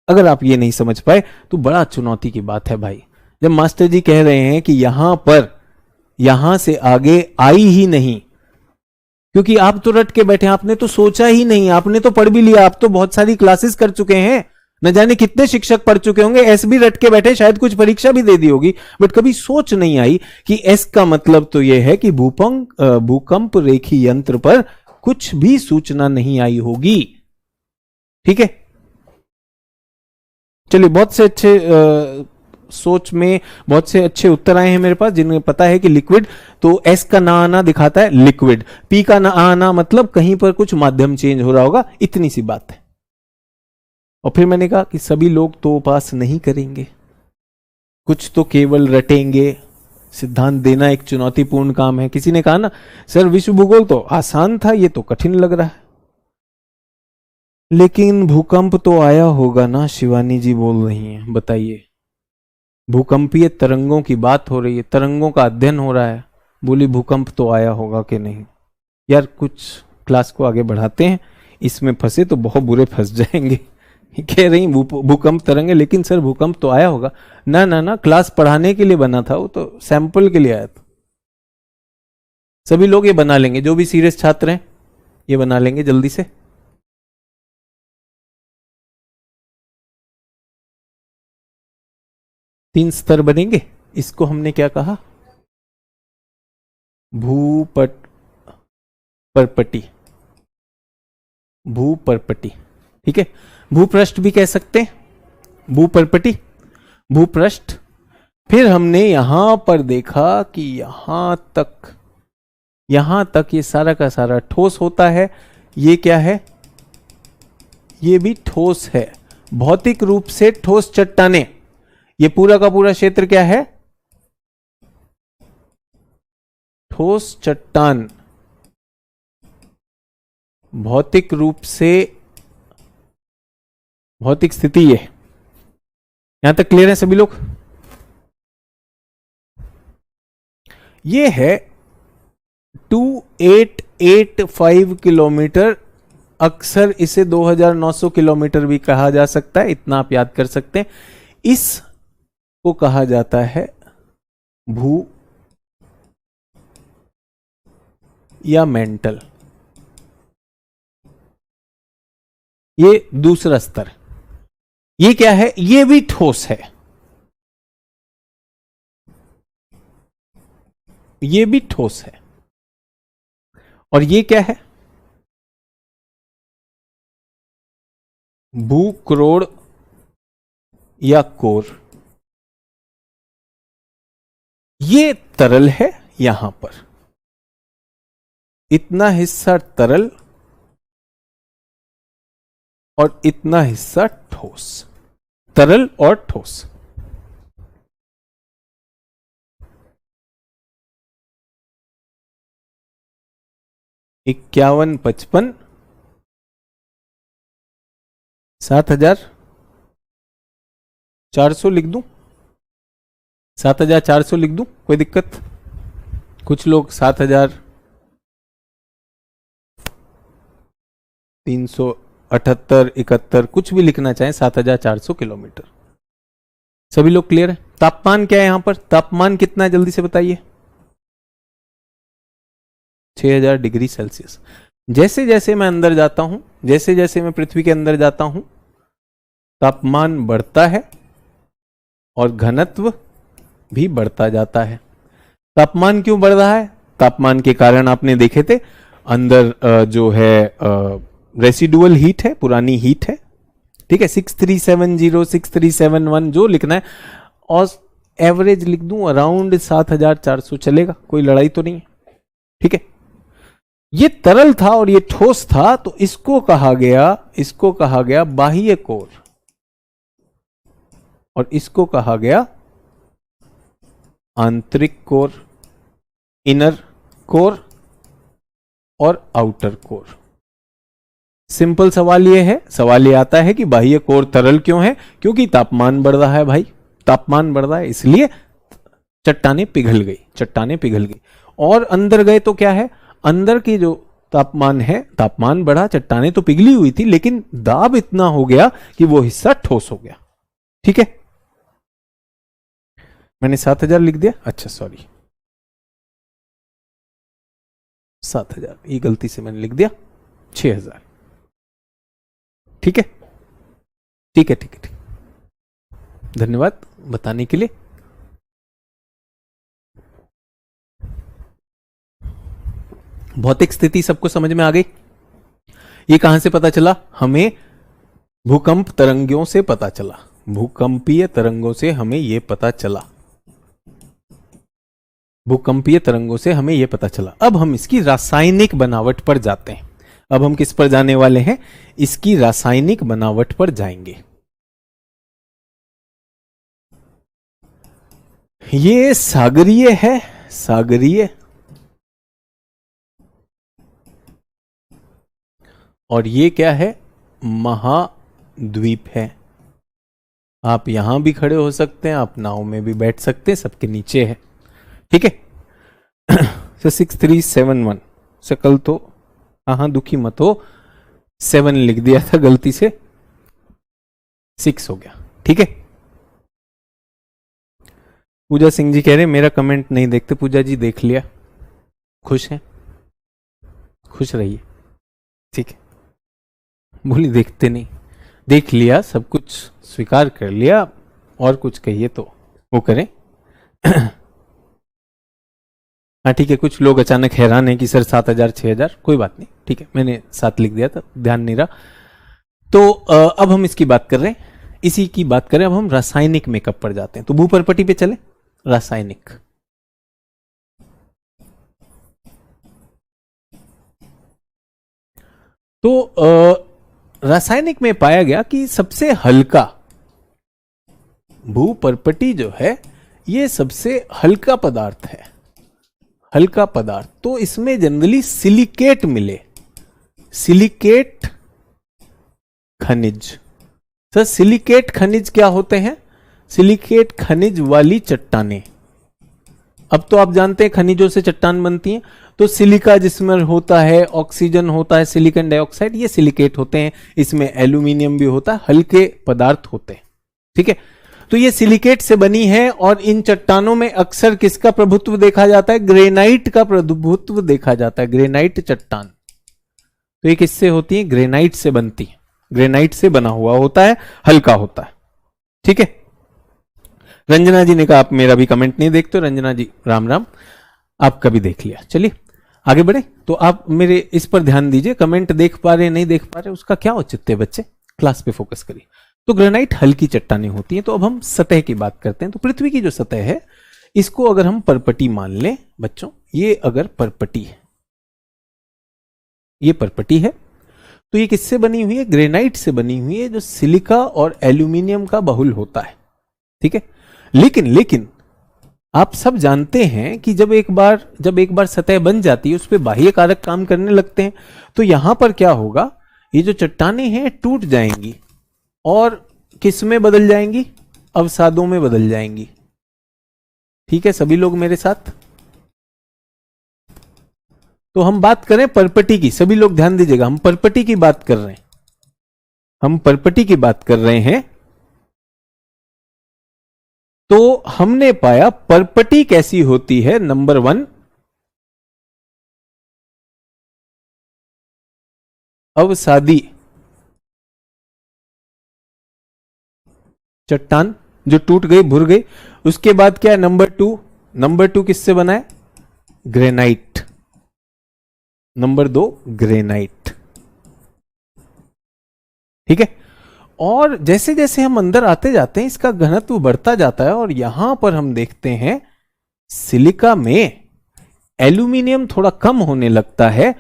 अगर आप ये नहीं समझ पाए तो बड़ा चुनौती की बात है भाई। जब मास्टर जी कह रहे हैं कि यहां से आगे आई ही नहीं, क्योंकि आप तो रट के बैठे, आपने तो सोचा ही नहीं, आपने तो पढ़ भी लिया, आप तो बहुत सारी क्लासेस कर चुके हैं, न जाने कितने शिक्षक पढ़ चुके होंगे, एस भी रट के बैठे, शायद कुछ परीक्षा भी दे दी होगी, बट कभी सोच नहीं आई कि एस का मतलब तो यह है कि भूकंप रेखी यंत्र पर कुछ भी सूचना नहीं आई होगी। ठीक है, चलिए बहुत से अच्छे सोच में बहुत से अच्छे उत्तर आए हैं मेरे पास, जिन्हें पता है कि लिक्विड, तो एस का ना आना दिखाता है लिक्विड, पी का ना आना मतलब कहीं पर कुछ माध्यम चेंज हो रहा होगा, इतनी सी बात है। और फिर मैंने कहा कि सभी लोग तो पास नहीं करेंगे, कुछ तो केवल रटेंगे। सिद्धांत देना एक चुनौतीपूर्ण काम है। किसी ने कहा ना सर विश्व भूगोल तो आसान था, ये तो कठिन लग रहा है। लेकिन भूकंप तो आया होगा ना, शिवानी जी बोल रही हैं, बताइए। भूकंपीय तरंगों की बात हो रही है, तरंगों का अध्ययन हो रहा है, बोली भूकंप तो आया होगा कि नहीं। यार कुछ क्लास को आगे बढ़ाते हैं, इसमें फंसे तो बहुत बुरे फंस जाएंगे। कह रही भूकंप तरंगे, लेकिन सर भूकंप तो आया होगा। ना ना ना, क्लास पढ़ाने के लिए बना था, वो तो सैंपल के लिए आया था। सभी लोग ये बना लेंगे, जो भी सीरियस छात्र हैं ये बना लेंगे जल्दी से। तीन स्तर बनेंगे, इसको हमने क्या कहा? परपटी, भूपरपटी। ठीक है, भूपृष्ठ भी कह सकते हैं, भूपरपटी, भूपृष्ठ। फिर हमने यहां पर देखा कि यहां तक ये सारा का सारा ठोस होता है। ये क्या है? ये भी ठोस है, भौतिक रूप से ठोस चट्टानें। ये पूरा का पूरा क्षेत्र क्या है? ठोस चट्टान, भौतिक रूप से, भौतिक स्थिति ये। यहां तक क्लियर है सभी लोग? ये है 2885 किलोमीटर, अक्सर इसे 2900 किलोमीटर भी कहा जा सकता है, इतना आप याद कर सकते हैं। इस को कहा जाता है भू या मेंटल। ये दूसरा स्तर। ये क्या है? ये भी ठोस है, ये भी ठोस है। और ये क्या है? भूक्रोड़ या कोर। ये तरल है, यहां पर इतना हिस्सा तरल और इतना हिस्सा ठोस, तरल और ठोस। 5155 7400 लिख दूं? 7,400 लिख दूं, कोई दिक्कत? कुछ लोग 7,378, 71 कुछ भी लिखना चाहें, 7,400 किलोमीटर। सभी लोग क्लियर है? तापमान क्या है यहां पर? तापमान कितना है जल्दी से बताइए? 6,000 डिग्री सेल्सियस। जैसे जैसे मैं अंदर जाता हूं, जैसे जैसे मैं पृथ्वी के अंदर जाता हूं, तापमान बढ़ता है और घनत्व भी बढ़ता जाता है। तापमान क्यों बढ़ रहा है? तापमान के कारण आपने देखे थे, अंदर जो है रेसिडुअल हीट है, पुरानी हीट है, ठीक है, 6370, 6371 जो लिखना है, और एवरेज लिख दूं अराउंड 7,400 चलेगा, कोई लड़ाई तो नहीं है, ठीक है। ये तरल था और ये ठोस था, तो इसको कहा गया बाह्य कोर, और इसको कहा गया आंतरिक कोर, इनर कोर और आउटर कोर। सिंपल सवाल ये है, सवाल ये आता है कि बाह्य कोर तरल क्यों है? क्योंकि तापमान बढ़ रहा है भाई, तापमान बढ़ रहा है, इसलिए चट्टानें पिघल गई। और अंदर गए तो क्या है, अंदर की जो तापमान है, तापमान बढ़ा, चट्टानें तो पिघली हुई थी, लेकिन दाब इतना हो गया कि वो हिस्सा ठोस हो गया, ठीक है। मैंने 7,000 लिख दिया, अच्छा सॉरी 7,000, ये गलती से मैंने लिख दिया 6,000, ठीक है, ठीक है, ठीक है, ठीक। धन्यवाद बताने के लिए। भौतिक स्थिति सबको समझ में आ गई? ये कहां से पता चला हमें? भूकंप तरंगों से पता चला, भूकंपीय तरंगों से हमें यह पता चला, भूकंपीय तरंगों से हमें यह पता चला। अब हम इसकी रासायनिक बनावट पर जाते हैं। अब हम किस पर जाने वाले हैं? इसकी रासायनिक बनावट पर जाएंगे। ये सागरीय है, सागरीय, और ये क्या है? महाद्वीप है। आप यहां भी खड़े हो सकते हैं, आप नाव में भी बैठ सकते हैं, सबके नीचे है, ठीक है। तो 6371 सकल तो हाँ दुखी मत हो, 7 लिख दिया था गलती से, 6 हो गया, ठीक है। पूजा सिंह जी कह रहे मेरा कमेंट नहीं देखते। पूजा जी देख लिया, खुश हैं, खुश रहिए, ठीक है। बोली देखते नहीं, देख लिया, सब कुछ स्वीकार कर लिया, और कुछ कहिए तो वो करें। हाँ ठीक है, कुछ लोग अचानक हैरान हैं कि सर 7,000 6,000, कोई बात नहीं, ठीक है, मैंने 7 लिख दिया था, ध्यान नहीं रहा। तो अब हम इसकी बात कर रहे हैं, इसी की बात करें। अब हम रासायनिक मेकअप पर जाते हैं, तो भूपरपटी पे चले। रासायनिक, तो रासायनिक में पाया गया कि सबसे हल्का, भूपरपटी जो है ये सबसे हल्का पदार्थ है, हल्का पदार्थ। तो इसमें जनरली सिलिकेट मिले, सिलिकेट खनिज। सर सिलिकेट खनिज क्या होते हैं? सिलिकेट खनिज वाली चट्टानें। अब तो आप जानते हैं खनिजों से चट्टान बनती हैं, तो सिलिका जिसमें होता है, ऑक्सीजन होता है, सिलिकॉन डाइऑक्साइड, ये सिलिकेट होते हैं। इसमें एल्यूमिनियम भी होता है, हल्के पदार्थ होते हैं, ठीक है। तो ये सिलिकेट से बनी है, और इन चट्टानों में अक्सर किसका प्रभुत्व देखा जाता है? ग्रेनाइट का प्रभुत्व देखा जाता है, ग्रेनाइट चट्टान। तो ये किससे होती है? ग्रेनाइट से बनती है, ग्रेनाइट से बना हुआ होता है, हल्का होता है, ठीक है। रंजना जी ने कहा आप मेरा भी कमेंट नहीं देखते। रंजना जी राम राम, आपका भी देख लिया। चलिए आगे बढ़े। तो आप मेरे इस पर ध्यान दीजिए, कमेंट देख पा रहे नहीं देख पा रहे उसका क्या औचित्य है बच्चे, क्लास पे फोकस करिए। तो ग्रेनाइट हल्की चट्टानें होती हैं। तो अब हम सतह की बात करते हैं। तो पृथ्वी की जो सतह है, इसको अगर हम परपटी मान लें बच्चों, ये अगर परपटी है, ये परपटी है, तो ये किससे बनी हुई है? ग्रेनाइट से बनी हुई है, जो सिलिका और एल्यूमिनियम का बहुल होता है, ठीक है। लेकिन आप सब जानते हैं कि जब एक बार सतह बन जाती है, उस पर बाह्य कारक काम करने लगते हैं। तो यहां पर क्या होगा? ये जो चट्टानें हैं टूट जाएंगी और किस में बदल जाएंगी? अवसादों में बदल जाएंगी, ठीक है सभी लोग मेरे साथ? तो हम बात करें पर्पटी की, सभी लोग ध्यान दीजिएगा, हम पर्पटी की बात कर रहे हैं, हम पर्पटी की बात कर रहे हैं। तो हमने पाया पर्पटी कैसी होती है, नंबर 1 अवसादी चट्टान जो टूट गई, भुर गई। उसके बाद क्या है, नंबर 2, नंबर 2 किससे बना है, ग्रेनाइट, नंबर 2 ग्रेनाइट। ठीक है, और जैसे जैसे हम अंदर आते जाते हैं इसका घनत्व बढ़ता जाता है, और यहां पर हम देखते हैं सिलिका में एल्यूमिनियम थोड़ा कम होने लगता है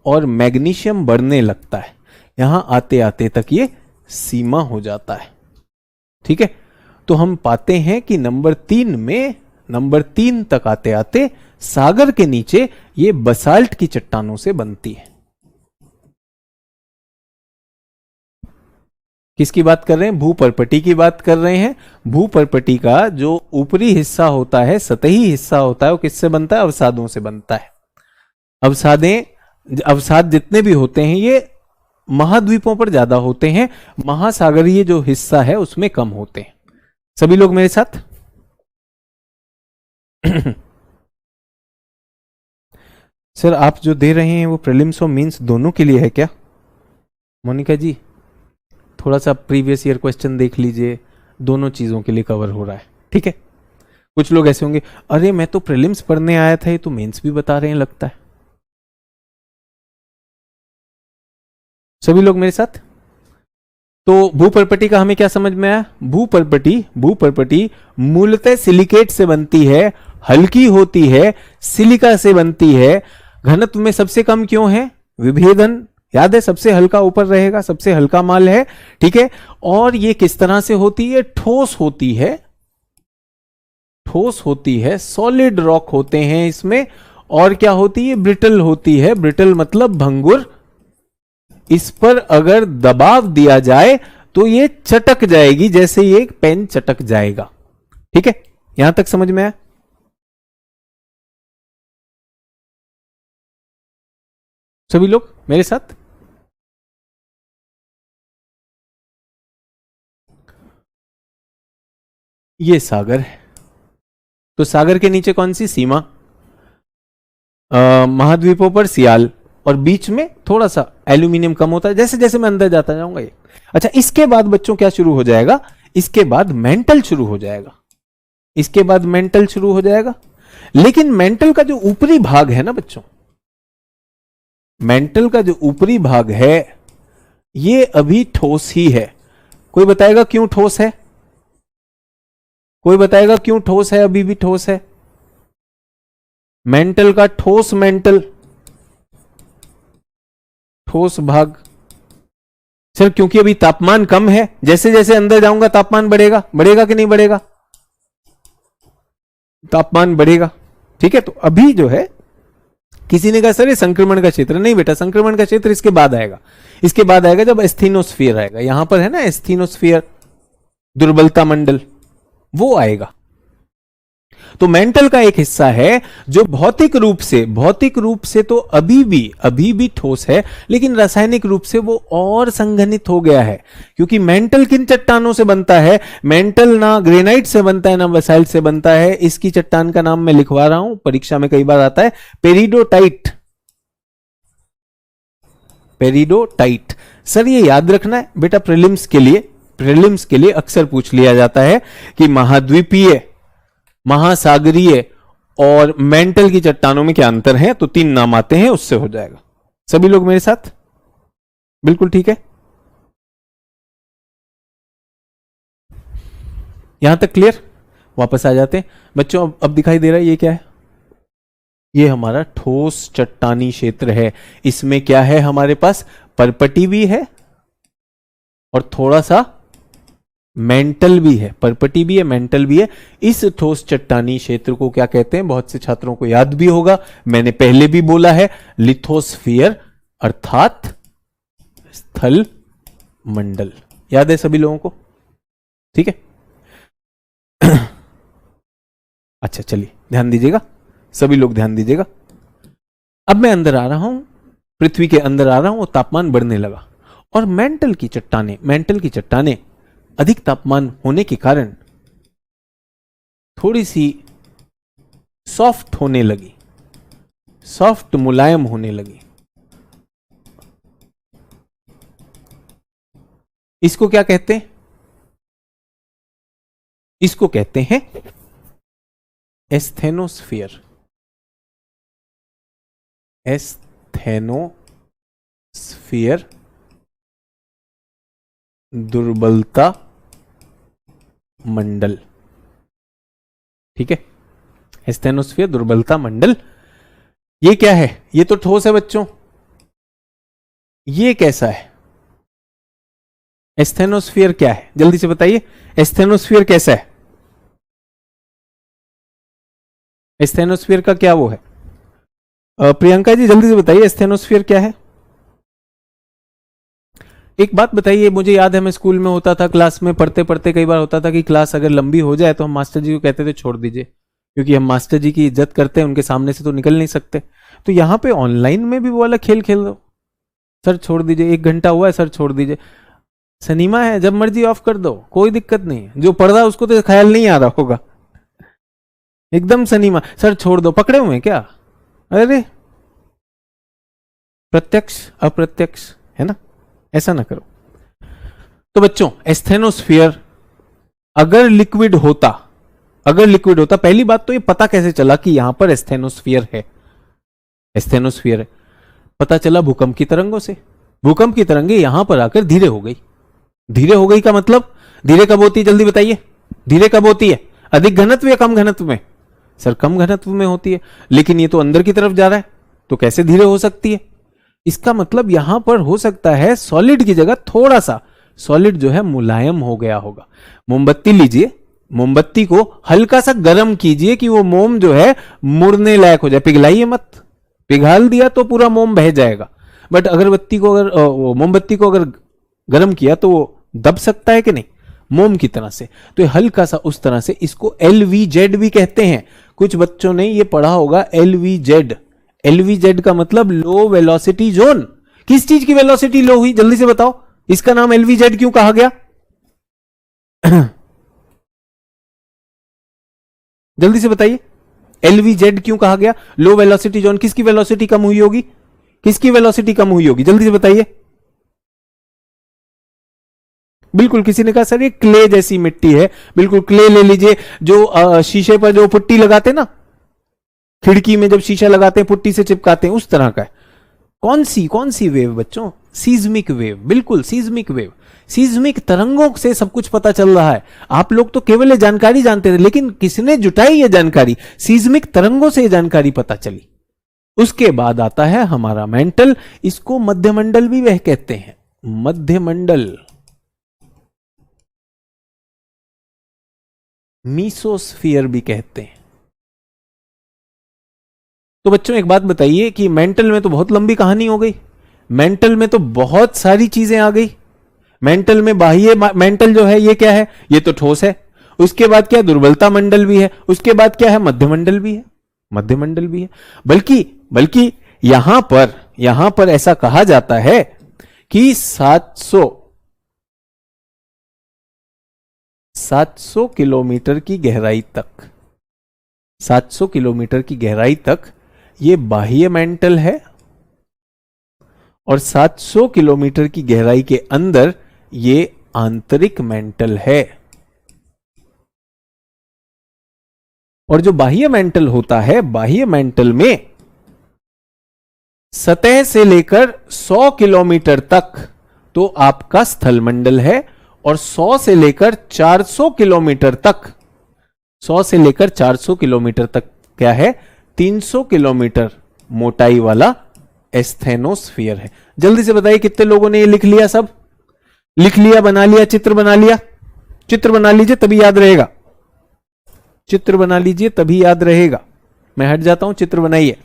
और मैग्नीशियम बढ़ने लगता है। यहां आते आते तक ये सीमा हो जाता है। ठीक है, तो हम पाते हैं कि नंबर 3 में, नंबर 3 तक आते आते सागर के नीचे ये बसाल्ट की चट्टानों से बनती है। किसकी बात कर रहे हैं, भूपर्पटी की बात कर रहे हैं। भूपर्पटी का जो ऊपरी हिस्सा होता है, सतही हिस्सा होता है, वो किससे बनता है, अवसादों से बनता है। अवसाद जितने भी होते हैं ये महाद्वीपों पर ज्यादा होते हैं, महासागरीय जो हिस्सा है उसमें कम होते हैं। सभी लोग मेरे साथ? सर आप जो दे रहे हैं वो प्रीलिम्स और मेंस दोनों के लिए है क्या? मोनिका जी थोड़ा सा प्रीवियस ईयर क्वेश्चन देख लीजिए, दोनों चीजों के लिए कवर हो रहा है। ठीक है, कुछ लोग ऐसे होंगे, अरे मैं तो प्रीलिम्स पढ़ने आया था, ये तो मेंस भी बता रहे हैं लगता है। सभी लोग मेरे साथ? तो भूपर्पटी का हमें क्या समझ में आया, भूपर्पटी मूलतः सिलिकेट से बनती है, हल्की होती है, सिलिका से बनती है। घनत्व में सबसे कम क्यों है, विभेदन याद है, सबसे हल्का ऊपर रहेगा, सबसे हल्का माल है। ठीक है, और ये किस तरह से होती है, ठोस होती है, ठोस होती है, सॉलिड रॉक होते हैं इसमें। और क्या होती है, ब्रिटल होती है, ब्रिटल मतलब भंगुर। इस पर अगर दबाव दिया जाए तो ये चटक जाएगी, जैसे ये पेन चटक जाएगा। ठीक है, यहां तक समझ में आया? सभी लोग मेरे साथ? ये सागर है, तो सागर के नीचे कौन सी सीमा, महाद्वीपों पर सियाल, और बीच में थोड़ा सा एल्यूमिनियम कम होता है। जैसे जैसे मैं अंदर जाता जाऊंगा ये। अच्छा, इसके बाद बच्चों क्या शुरू हो जाएगा, इसके बाद मेंटल शुरू हो जाएगा, इसके बाद मेंटल शुरू हो जाएगा। लेकिन मेंटल का जो ऊपरी भाग है ना बच्चों, मेंटल का जो ऊपरी भाग है ये अभी ठोस ही है। कोई बताएगा क्यों ठोस है, कोई बताएगा क्यों ठोस है, अभी भी ठोस है मेंटल का, ठोस मेंटल, ठोस भाग। सर क्योंकि अभी तापमान कम है, जैसे जैसे अंदर जाऊंगा तापमान बढ़ेगा, बढ़ेगा कि नहीं बढ़ेगा, तापमान बढ़ेगा। ठीक है, तो अभी जो है, किसी ने कहा सर ये संक्रमण का क्षेत्र, नहीं बेटा, संक्रमण का क्षेत्र इसके बाद आएगा, इसके बाद आएगा जब एस्थीनोस्फीयर आएगा। यहां पर है ना एस्थीनोस्फीयर, दुर्बलता मंडल, वो आएगा। तो मेंटल का एक हिस्सा है जो भौतिक रूप से तो अभी भी ठोस है, लेकिन रासायनिक रूप से वो और संघनित हो गया है। क्योंकि मेंटल किन चट्टानों से बनता है, मेंटल ना ग्रेनाइट से बनता है ना बसाल्ट से बनता है। इसकी चट्टान का नाम मैं लिखवा रहा हूं, परीक्षा में कई बार आता है, पेरिडोटाइट। पेरिडोटाइट सर ये याद रखना है बेटा, प्रीलिम्स के लिए अक्सर पूछ लिया जाता है कि महाद्वीपीय, महासागरीय और मेंटल की चट्टानों में क्या अंतर है। तो 3 नाम आते हैं, उससे हो जाएगा। सभी लोग मेरे साथ? बिल्कुल ठीक है, यहां तक क्लियर? वापस आ जाते हैं बच्चों। अब दिखाई दे रहा है ये क्या है, ये हमारा ठोस चट्टानी क्षेत्र है। इसमें क्या है हमारे पास, पर्पटी भी है और थोड़ा सा मेंटल भी है, पर्पटी भी है, मेंटल भी है। इस ठोस चट्टानी क्षेत्र को क्या कहते हैं, बहुत से छात्रों को याद भी होगा, मैंने पहले भी बोला है, लिथोस्फीयर अर्थात स्थल मंडल। याद है सभी लोगों को? ठीक है। अच्छा चलिए ध्यान दीजिएगा, सभी लोग ध्यान दीजिएगा। अब मैं अंदर आ रहा हूं, पृथ्वी के अंदर आ रहा हूं और तापमान बढ़ने लगा, और मेंटल की चट्टानें अधिक तापमान होने के कारण थोड़ी सी सॉफ्ट होने लगी, सॉफ्ट मुलायम होने लगी। इसको क्या कहते हैं? इसको कहते हैं एस्थेनोस्फीयर। एस्थेनोस्फीयर, दुर्बलता मंडल। ठीक है, एस्थेनोस्फीयर, दुर्बलता मंडल। ये क्या है? ये तो ठोस है बच्चों। ये कैसा है? एस्थेनोस्फीयर क्या है? जल्दी से बताइए, एस्थेनोस्फीयर कैसा है? एस्थेनोस्फीयर का क्या वो है? प्रियंका जी जल्दी से बताइए, एस्थेनोस्फीयर क्या है? एक बात बताइए, मुझे याद है मैं स्कूल में होता था, क्लास में पढ़ते पढ़ते कई बार होता था कि क्लास अगर लंबी हो जाए तो हम मास्टर जी को कहते थे छोड़ दीजिए, क्योंकि हम मास्टर जी की इज्जत करते हैं, उनके सामने से तो निकल नहीं सकते। तो यहां पे ऑनलाइन में भी वो वाला खेल खेल दो, सर छोड़ दीजिए, 1 घंटा हुआ है सर छोड़ दीजिए। सिनेमा है, जब मर्जी ऑफ कर दो, कोई दिक्कत नहीं है। जो पढ़ रहा है उसको तो ख्याल नहीं आ रहा होगा, एकदम सिनेमा, सर छोड़ दो। पकड़े हुए हैं क्या? अरे प्रत्यक्ष अप्रत्यक्ष है ना, ऐसा ना करो। तो बच्चों एस्थेनोस्फीयर अगर लिक्विड होता, पहली बात तो ये पता कैसे चला कि यहां पर एस्थेनोस्फीयर है? एस्थेनोस्फीयर है पता चला भूकंप की तरंगों से। भूकंप की तरंगे यहां पर आकर धीरे हो गई। धीरे हो गई का मतलब, धीरे कब होती है जल्दी बताइए? धीरे कब होती है? अधिक घनत्व या कम घनत्व में? सर कम घनत्व में होती है, लेकिन ये तो अंदर की तरफ जा रहा है, तो कैसे धीरे हो सकती है? इसका मतलब यहां पर हो सकता है सॉलिड की जगह थोड़ा सा सॉलिड जो है मुलायम हो गया होगा। मोमबत्ती लीजिए, मोमबत्ती को हल्का सा गर्म कीजिए कि वो मोम जो है मुड़ने लायक हो जाए। पिघलाइए मत, पिघाल दिया तो पूरा मोम बह जाएगा। बट अगरबत्ती को अगर मोमबत्ती को अगर गर्म किया तो वो दब सकता है कि नहीं, मोम की तरह से। तो हल्का सा उस तरह से, इसको LVZ भी कहते हैं। कुछ बच्चों ने ये पढ़ा होगा LVZ। LVZ का मतलब लो वेलोसिटी जोन। किस चीज की वेलोसिटी लो हुई जल्दी से बताओ? इसका नाम LVZ क्यों कहा गया? जल्दी से बताइए, LVZ क्यों कहा गया? लो वेलोसिटी जोन। किसकी वेलोसिटी कम हुई होगी? किसकी वेलोसिटी कम हुई होगी? जल्दी से बताइए। बिल्कुल, किसी ने कहा सर ये क्ले जैसी मिट्टी है। बिल्कुल, क्ले ले लीजिए, जो शीशे पर जो पुट्टी लगाते ना, खिड़की में जब शीशा लगाते हैं पुट्टी से चिपकाते हैं, उस तरह का है। कौन सी वेव बच्चों? Seismic wave. बिल्कुल सीज्मिक वेव, सीज्मिक तरंगों से सब कुछ पता चल रहा है। आप लोग तो केवल ये जानकारी जानते थे, लेकिन किसने जुटाई ये जानकारी? सीज्मिक तरंगों से ये जानकारी पता चली। उसके बाद आता है हमारा मेंटल, इसको मध्यमंडल भी वह कहते हैं, मध्यमंडल, मीसोस्फीयर भी कहते हैं। तो बच्चों एक बात बताइए कि मेंटल में तो बहुत लंबी कहानी हो गई, मेंटल में तो बहुत सारी चीजें आ गई। मेंटल में बाह्य मेंटल जो है ये क्या है? ये तो ठोस है। उसके बाद क्या? दुर्बलता मंडल भी है। उसके बाद क्या है? मध्यमंडल भी है, मध्यमंडल भी है। बल्कि यहां पर ऐसा कहा जाता है कि 700 किलोमीटर की गहराई तक, 700 किलोमीटर की गहराई तक ये बाह्य मेंटल है, और 700 किलोमीटर की गहराई के अंदर ये आंतरिक मेंटल है। और जो बाह्य मेंटल होता है, बाह्य मेंटल में सतह से लेकर 100 किलोमीटर तक तो आपका स्थल मंडल है, और 100 से लेकर 400 किलोमीटर तक, 100 से लेकर 400 किलोमीटर तक क्या है? 300 किलोमीटर मोटाई वाला एस्थेनोस्फीयर है। जल्दी से बताइए कितने लोगों ने ये लिख लिया? सब लिख लिया, बना लिया, चित्र बना लिया? चित्र बना लीजिए तभी याद रहेगा, चित्र बना लीजिए तभी याद रहेगा। मैं हट जाता हूं, चित्र बनाइए।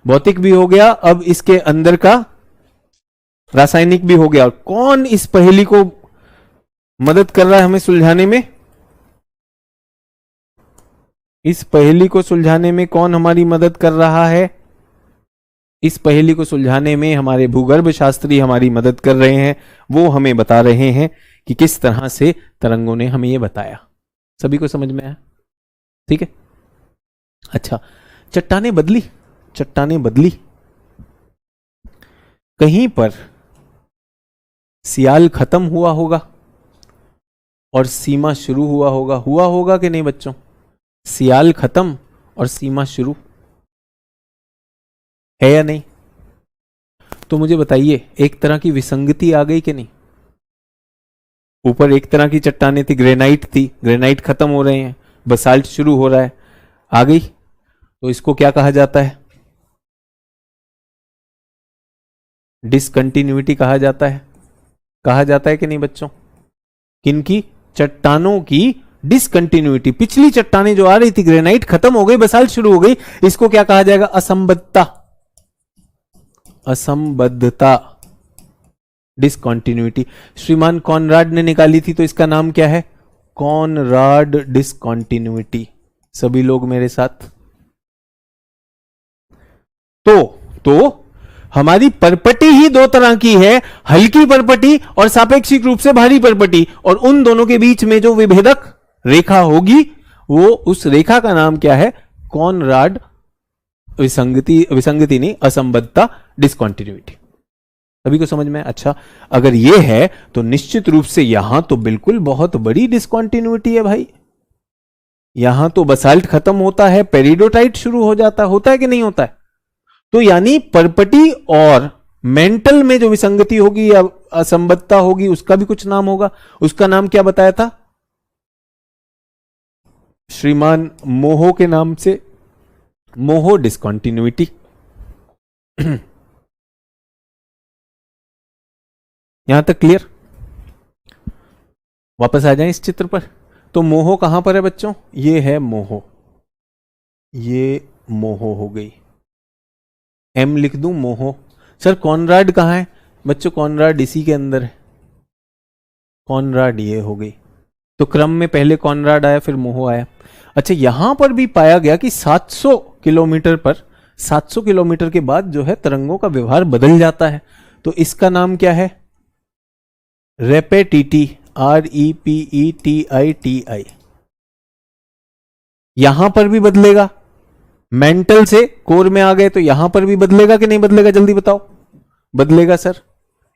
भौतिक भी हो गया, अब इसके अंदर का रासायनिक भी हो गया। और कौन इस पहेली को मदद कर रहा है हमें सुलझाने में? इस पहेली को सुलझाने में कौन हमारी मदद कर रहा है? इस पहेली को सुलझाने में हमारे भूगर्भ शास्त्री हमारी मदद कर रहे हैं। वो हमें बता रहे हैं कि किस तरह से तरंगों ने हमें ये बताया। सभी को समझ में आया? ठीक है। अच्छा, चट्टानें बदली, चट्टानें बदली। कहीं पर सियाल खत्म हुआ होगा और सीमा शुरू हुआ होगा कि नहीं बच्चों? सियाल खत्म और सीमा शुरू है या नहीं? तो मुझे बताइए, एक तरह की विसंगति आ गई कि नहीं? ऊपर एक तरह की चट्टानें थी, ग्रेनाइट थी, ग्रेनाइट खत्म हो रहे हैं, बसाल्ट शुरू हो रहा है, आ गई। तो इसको क्या कहा जाता है? डिसकंटिन्यूटी कहा जाता है। कहा जाता है कि नहीं बच्चों? किनकी? चट्टानों की डिसकंटिन्यूटी। पिछली चट्टानें जो आ रही थी, ग्रेनाइट खत्म हो गई, बसाल्ट शुरू हो गई, इसको क्या कहा जाएगा? असंबद्धता। असंबद्धता, डिसकंटिन्यूटी। श्रीमान कॉनराड ने निकाली थी, तो इसका नाम क्या है? Conrad discontinuity. सभी लोग मेरे साथ। तो हमारी परपटी ही दो तरह की है, हल्की परपटी और सापेक्षिक रूप से भारी परपटी, और उन दोनों के बीच में जो विभेदक रेखा होगी, वो उस रेखा का नाम क्या है? कॉनराड विसंगति नहीं, असंबद्धता, डिसकंटिन्यूटी। सभी को समझ में? अच्छा, अगर ये है तो निश्चित रूप से यहां तो बिल्कुल बहुत बड़ी डिसकंटिन्यूटी है भाई। यहां तो बसाल्ट खत्म होता है, पेरिडोटाइट शुरू हो जाता है, होता है कि नहीं होता है? तो यानी परपटी और मेंटल में जो विसंगति होगी या असंबद्धता होगी, उसका भी कुछ नाम होगा। उसका नाम क्या बताया था श्रीमान? मोहो के नाम से, मोहो डिसकंटिन्यूटी। यहां तक क्लियर? वापस आ जाएं इस चित्र पर। तो मोहो कहां पर है बच्चों? ये है मोहो, ये मोहो हो गई। एम लिख दूं, मोहो। सर कॉनराड कहां है? बच्चों कॉनराड इसी के अंदर है। कॉनराड ये हो गई। तो क्रम में पहले कॉनराड आया, फिर मोहो आया। अच्छा, यहां पर भी पाया गया कि 700 किलोमीटर पर, 700 किलोमीटर के बाद जो है तरंगों का व्यवहार बदल जाता है। तो इसका नाम क्या है? रेपेटिटी, REPETITI। यहां पर भी बदलेगा। मेंटल से कोर में आ गए तो यहां पर भी बदलेगा कि नहीं बदलेगा? जल्दी बताओ। बदलेगा सर।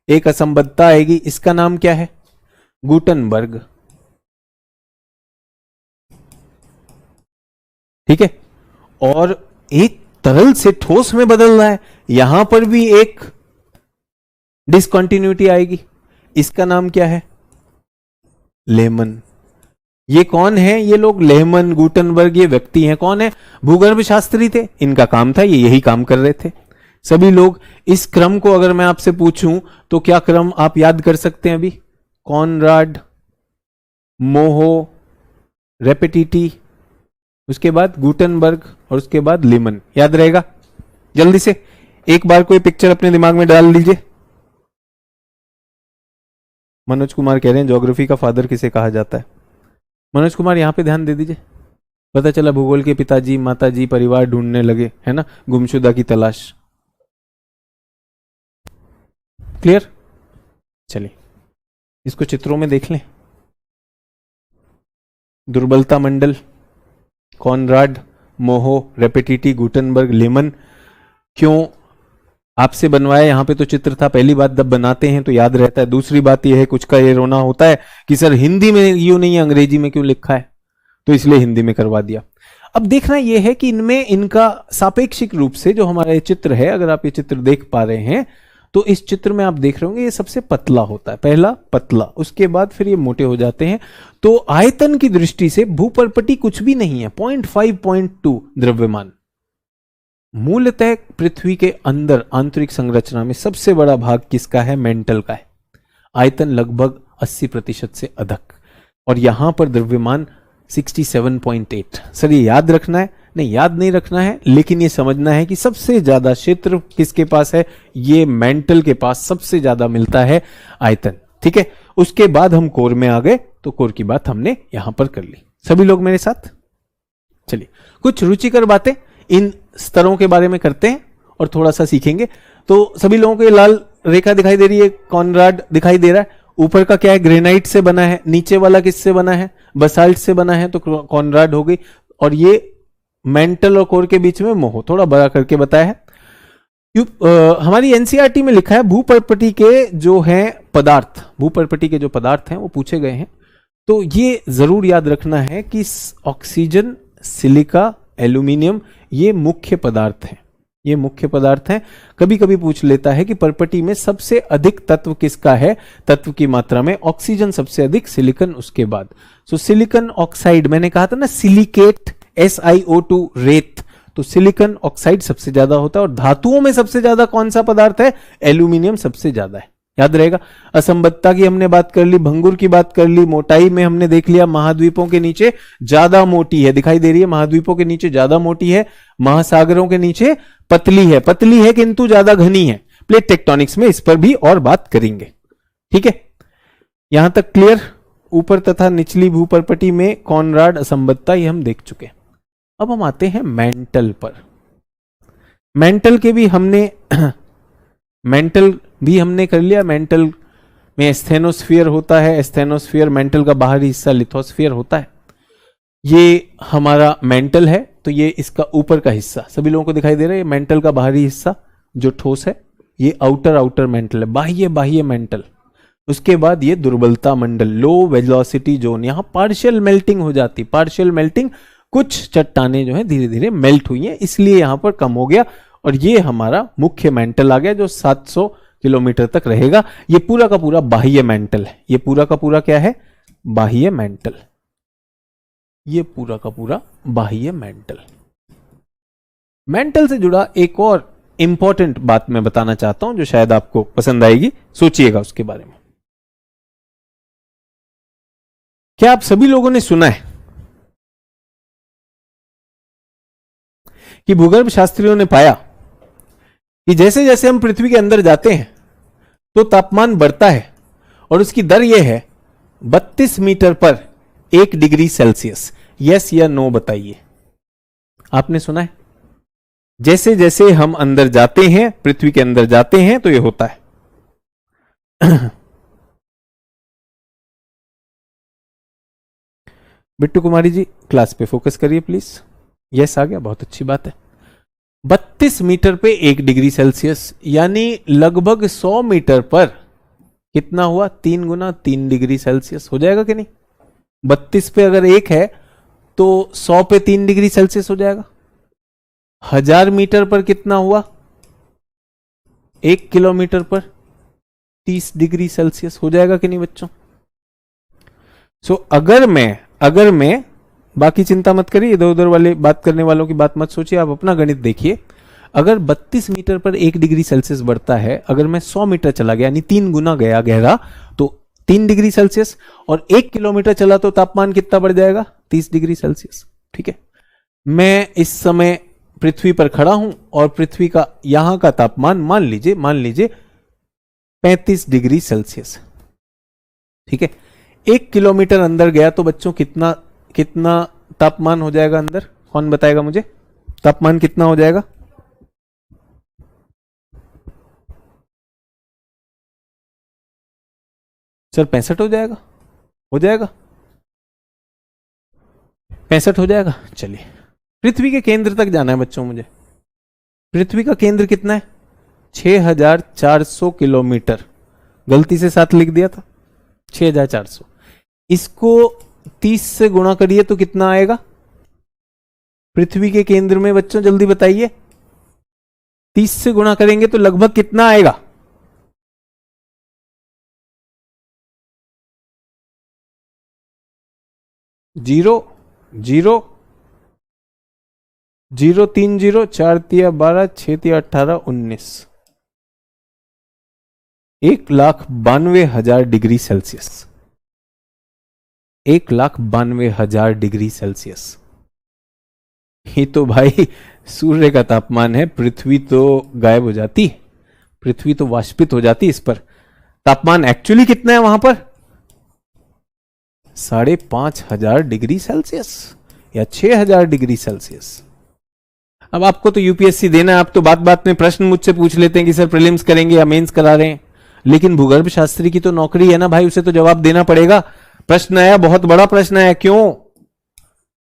एक असंबद्धता आएगी, इसका नाम क्या है? गुटनबर्ग। ठीक है। और एक तरल से ठोस में बदल रहा है, यहां पर भी एक डिसकंटिन्यूटी आएगी, इसका नाम क्या है? लेमन। ये कौन है? ये लोग लेहमन, गुटनबर्ग, ये व्यक्ति हैं। कौन है? भूगर्भ शास्त्री थे। इनका काम था, ये यही काम कर रहे थे। सभी लोग इस क्रम को अगर मैं आपसे पूछूं तो क्या क्रम आप याद कर सकते हैं अभी? कॉनराड, मोहो, रेपेटिटी, उसके बाद गुटनबर्ग और उसके बाद लेमन। याद रहेगा? जल्दी से एक बार कोई पिक्चर अपने दिमाग में डाल लीजिए। मनोज कुमार कह रहे हैं ज्योग्राफी का फादर किसे कहा जाता है? मनोज कुमार यहां पे ध्यान दे दीजिए। पता चला भूगोल के पिताजी माताजी परिवार ढूंढने लगे, है ना, गुमशुदा की तलाश। क्लियर? चलिए इसको चित्रों में देख लें। दुर्बलता मंडल, कॉनराड, मोहो, रेपेटिटी, गुटनबर्ग, लेमन। क्यों आपसे बनवाया? यहां पे तो चित्र था। पहली बात, जब बनाते हैं तो याद रहता है। दूसरी बात यह है, कुछ का ये रोना होता है कि सर हिंदी में यूं नहीं है, अंग्रेजी में क्यों लिखा है, तो इसलिए हिंदी में करवा दिया। अब देखना यह है कि इनमें इनका सापेक्षिक रूप से जो हमारा ये चित्र है, अगर आप ये चित्र देख पा रहे हैं तो इस चित्र में आप देख रहे होंगे ये सबसे पतला होता है, पहला पतला, उसके बाद फिर ये मोटे हो जाते हैं। तो आयतन की दृष्टि से भूपर्पटी कुछ भी नहीं है, 0.5, 0.2 द्रव्यमान। मूलतः पृथ्वी के अंदर आंतरिक संरचना में सबसे बड़ा भाग किसका है? मेंटल का है। आयतन लगभग 80% से अधिक, और यहां पर द्रव्यमान 67.8। सर ये याद रखना है? नहीं, याद नहीं रखना है, लेकिन ये समझना है कि सबसे ज्यादा क्षेत्र किसके पास है? ये मेंटल के पास सबसे ज्यादा मिलता है आयतन। ठीक है, उसके बाद हम कोर में आ गए, तो कोर की बात हमने यहां पर कर ली। सभी लोग मेरे साथ? चलिए कुछ रुचिकर बातें इन स्तरों के बारे में करते हैं और थोड़ा सा सीखेंगे। तो सभी लोगों को ये लाल रेखा दिखाई दे रही है, कॉनराड दिखाई दे रहा है। ऊपर का क्या है, ग्रेनाइट से बना है। नीचे वाला किससे बना है, बसाल्ट से बना है, तो कॉनराड हो गई। और ये मेंटल और कोर के बीच में मोह, थोड़ा बड़ा करके बताया है। हमारी एनसीईआरटी में लिखा है भूपर्पटी के जो हैं पदार्थ, भूपर्पटी के जो पदार्थ हैं वो पूछे गए हैं। तो ये जरूर याद रखना है कि ऑक्सीजन, सिलिका, एल्यूमिनियम ये मुख्य पदार्थ हैं, ये मुख्य पदार्थ हैं। कभी कभी पूछ लेता है कि पर्पटी में सबसे अधिक तत्व किसका है, तत्व की मात्रा में ऑक्सीजन सबसे अधिक, सिलिकॉन उसके बाद। सो सिलिकॉन ऑक्साइड, मैंने कहा था ना सिलिकेट, SiO2 रेत, तो सिलिकॉन ऑक्साइड सबसे ज्यादा होता है। और धातुओं में सबसे ज्यादा कौन सा पदार्थ है, एल्यूमिनियम सबसे ज्यादा है, याद रहेगा। असंबद्धता की हमने बात कर ली, भंगुर की बात कर ली, मोटाई में हमने देख लिया महाद्वीपों के नीचे ज्यादा मोटी है, दिखाई दे रही है, महाद्वीपों के नीचे ज्यादा मोटी है, महासागरों के नीचे पतली है, पतली है किंतु ज्यादा घनी है। प्लेट टेक्टोनिक्स में इस पर भी और बात करेंगे, ठीक है। यहां तक क्लियर। ऊपर तथा निचली भूपर्पटी में कॉनराड, असंबद्धता ये हम देख चुके। अब हम आते हैं मेंटल पर। मेंटल के भी हमने मेंटल भी हमने कर लिया। मेंटल में स्टेनोस्फीयर होता है, स्टेनोस्फीयर मेंटल का बाहरी हिस्सा लिथोस्फीयर होता है। ये हमारा मेंटल है, तो ये इसका ऊपर का हिस्सा सभी लोगों को दिखाई दे रहा है। मेंटल का बाहरी हिस्सा जो ठोस है, ये आउटर मेंटल है, बाह्य मेंटल। उसके बाद ये दुर्बलता मंडल, लो वेलोसिटी जोन, यहां पार्शियल मेल्टिंग हो जाती, पार्शियल मेल्टिंग, कुछ चट्टाने जो है धीरे धीरे मेल्ट हुई हैं, इसलिए यहां पर कम हो गया। और ये हमारा मुख्य मेंटल आ गया जो 700 किलोमीटर तक रहेगा। ये पूरा का पूरा बाह्य मेंटल है, ये पूरा का पूरा क्या है, बाह्य मेंटल, ये पूरा का पूरा बाह्य मेंटल। मेंटल से जुड़ा एक और इंपॉर्टेंट बात मैं बताना चाहता हूं जो शायद आपको पसंद आएगी, सोचिएगा उसके बारे में। क्या आप सभी लोगों ने सुना है कि भूगर्भ शास्त्रियों ने पाया कि जैसे जैसे हम पृथ्वी के अंदर जाते हैं तो तापमान बढ़ता है और उसकी दर यह है 32 मीटर पर 1 डिग्री सेल्सियस। यस या नो बताइए, आपने सुना है? जैसे जैसे हम अंदर जाते हैं, पृथ्वी के अंदर जाते हैं तो यह होता है। बिट्टू कुमारी जी क्लास पे फोकस करिए प्लीज। यस आ गया, बहुत अच्छी बात है। 32 मीटर पे 1 डिग्री सेल्सियस, यानी लगभग 100 मीटर पर कितना हुआ, 3 गुना 3 डिग्री सेल्सियस हो जाएगा कि नहीं? 32 पे अगर 1 है तो 100 पे 3 डिग्री सेल्सियस हो जाएगा। 1000 मीटर पर कितना हुआ, 1 किलोमीटर पर 30 डिग्री सेल्सियस हो जाएगा कि नहीं बच्चों? सो अगर मैं बाकी चिंता मत करिए, इधर उधर वाले बात करने वालों की बात मत सोचिए, आप अपना गणित देखिए। अगर 32 मीटर पर 1 डिग्री सेल्सियस बढ़ता है, अगर मैं 100 मीटर चला गया यानी 3 गुना गया गहरा तो 3 डिग्री सेल्सियस, और 1 किलोमीटर चला तो तापमान कितना बढ़ जाएगा, 30 डिग्री सेल्सियस। ठीक है, मैं इस समय पृथ्वी पर खड़ा हूं और पृथ्वी का यहां का तापमान मान लीजिए 35 डिग्री सेल्सियस। ठीक है, 1 किलोमीटर अंदर गया तो बच्चों कितना तापमान हो जाएगा अंदर, कौन बताएगा मुझे? तापमान कितना हो जाएगा? सर 65 हो जाएगा, 65 हो जाएगा। चलिए, पृथ्वी के केंद्र तक जाना है बच्चों मुझे। पृथ्वी का केंद्र कितना है? 6400 किलोमीटर। गलती से 7 लिख दिया था, 6400। इसको 30 से गुणा करिए तो कितना आएगा पृथ्वी के केंद्र में? बच्चों जल्दी बताइए, 30 से गुणा करेंगे तो लगभग कितना आएगा? जीरो 3 0, 4 तिया 12, 6 तिया 18, 19, 1,92,000 डिग्री सेल्सियस। 1,92,000 degree Celsius. ये तो भाई सूर्य का तापमान है, पृथ्वी तो गायब हो जाती, पृथ्वी तो वाष्पित हो जाती। इस पर तापमान एक्चुअली कितना है वहां पर? 5,500 डिग्री सेल्सियस। या 6000 डिग्री सेल्सियस। अब आपको तो यूपीएससी देना है, आप तो बात बात में प्रश्न मुझसे पूछ लेते हैं कि सर प्रीलिम्स करेंगे या मेंस करा रहे हैं, लेकिन भूगर्भ शास्त्री की तो नौकरी है ना भाई, उसे तो जवाब देना पड़ेगा। प्रश्न आया, बहुत बड़ा प्रश्न आया, क्यों?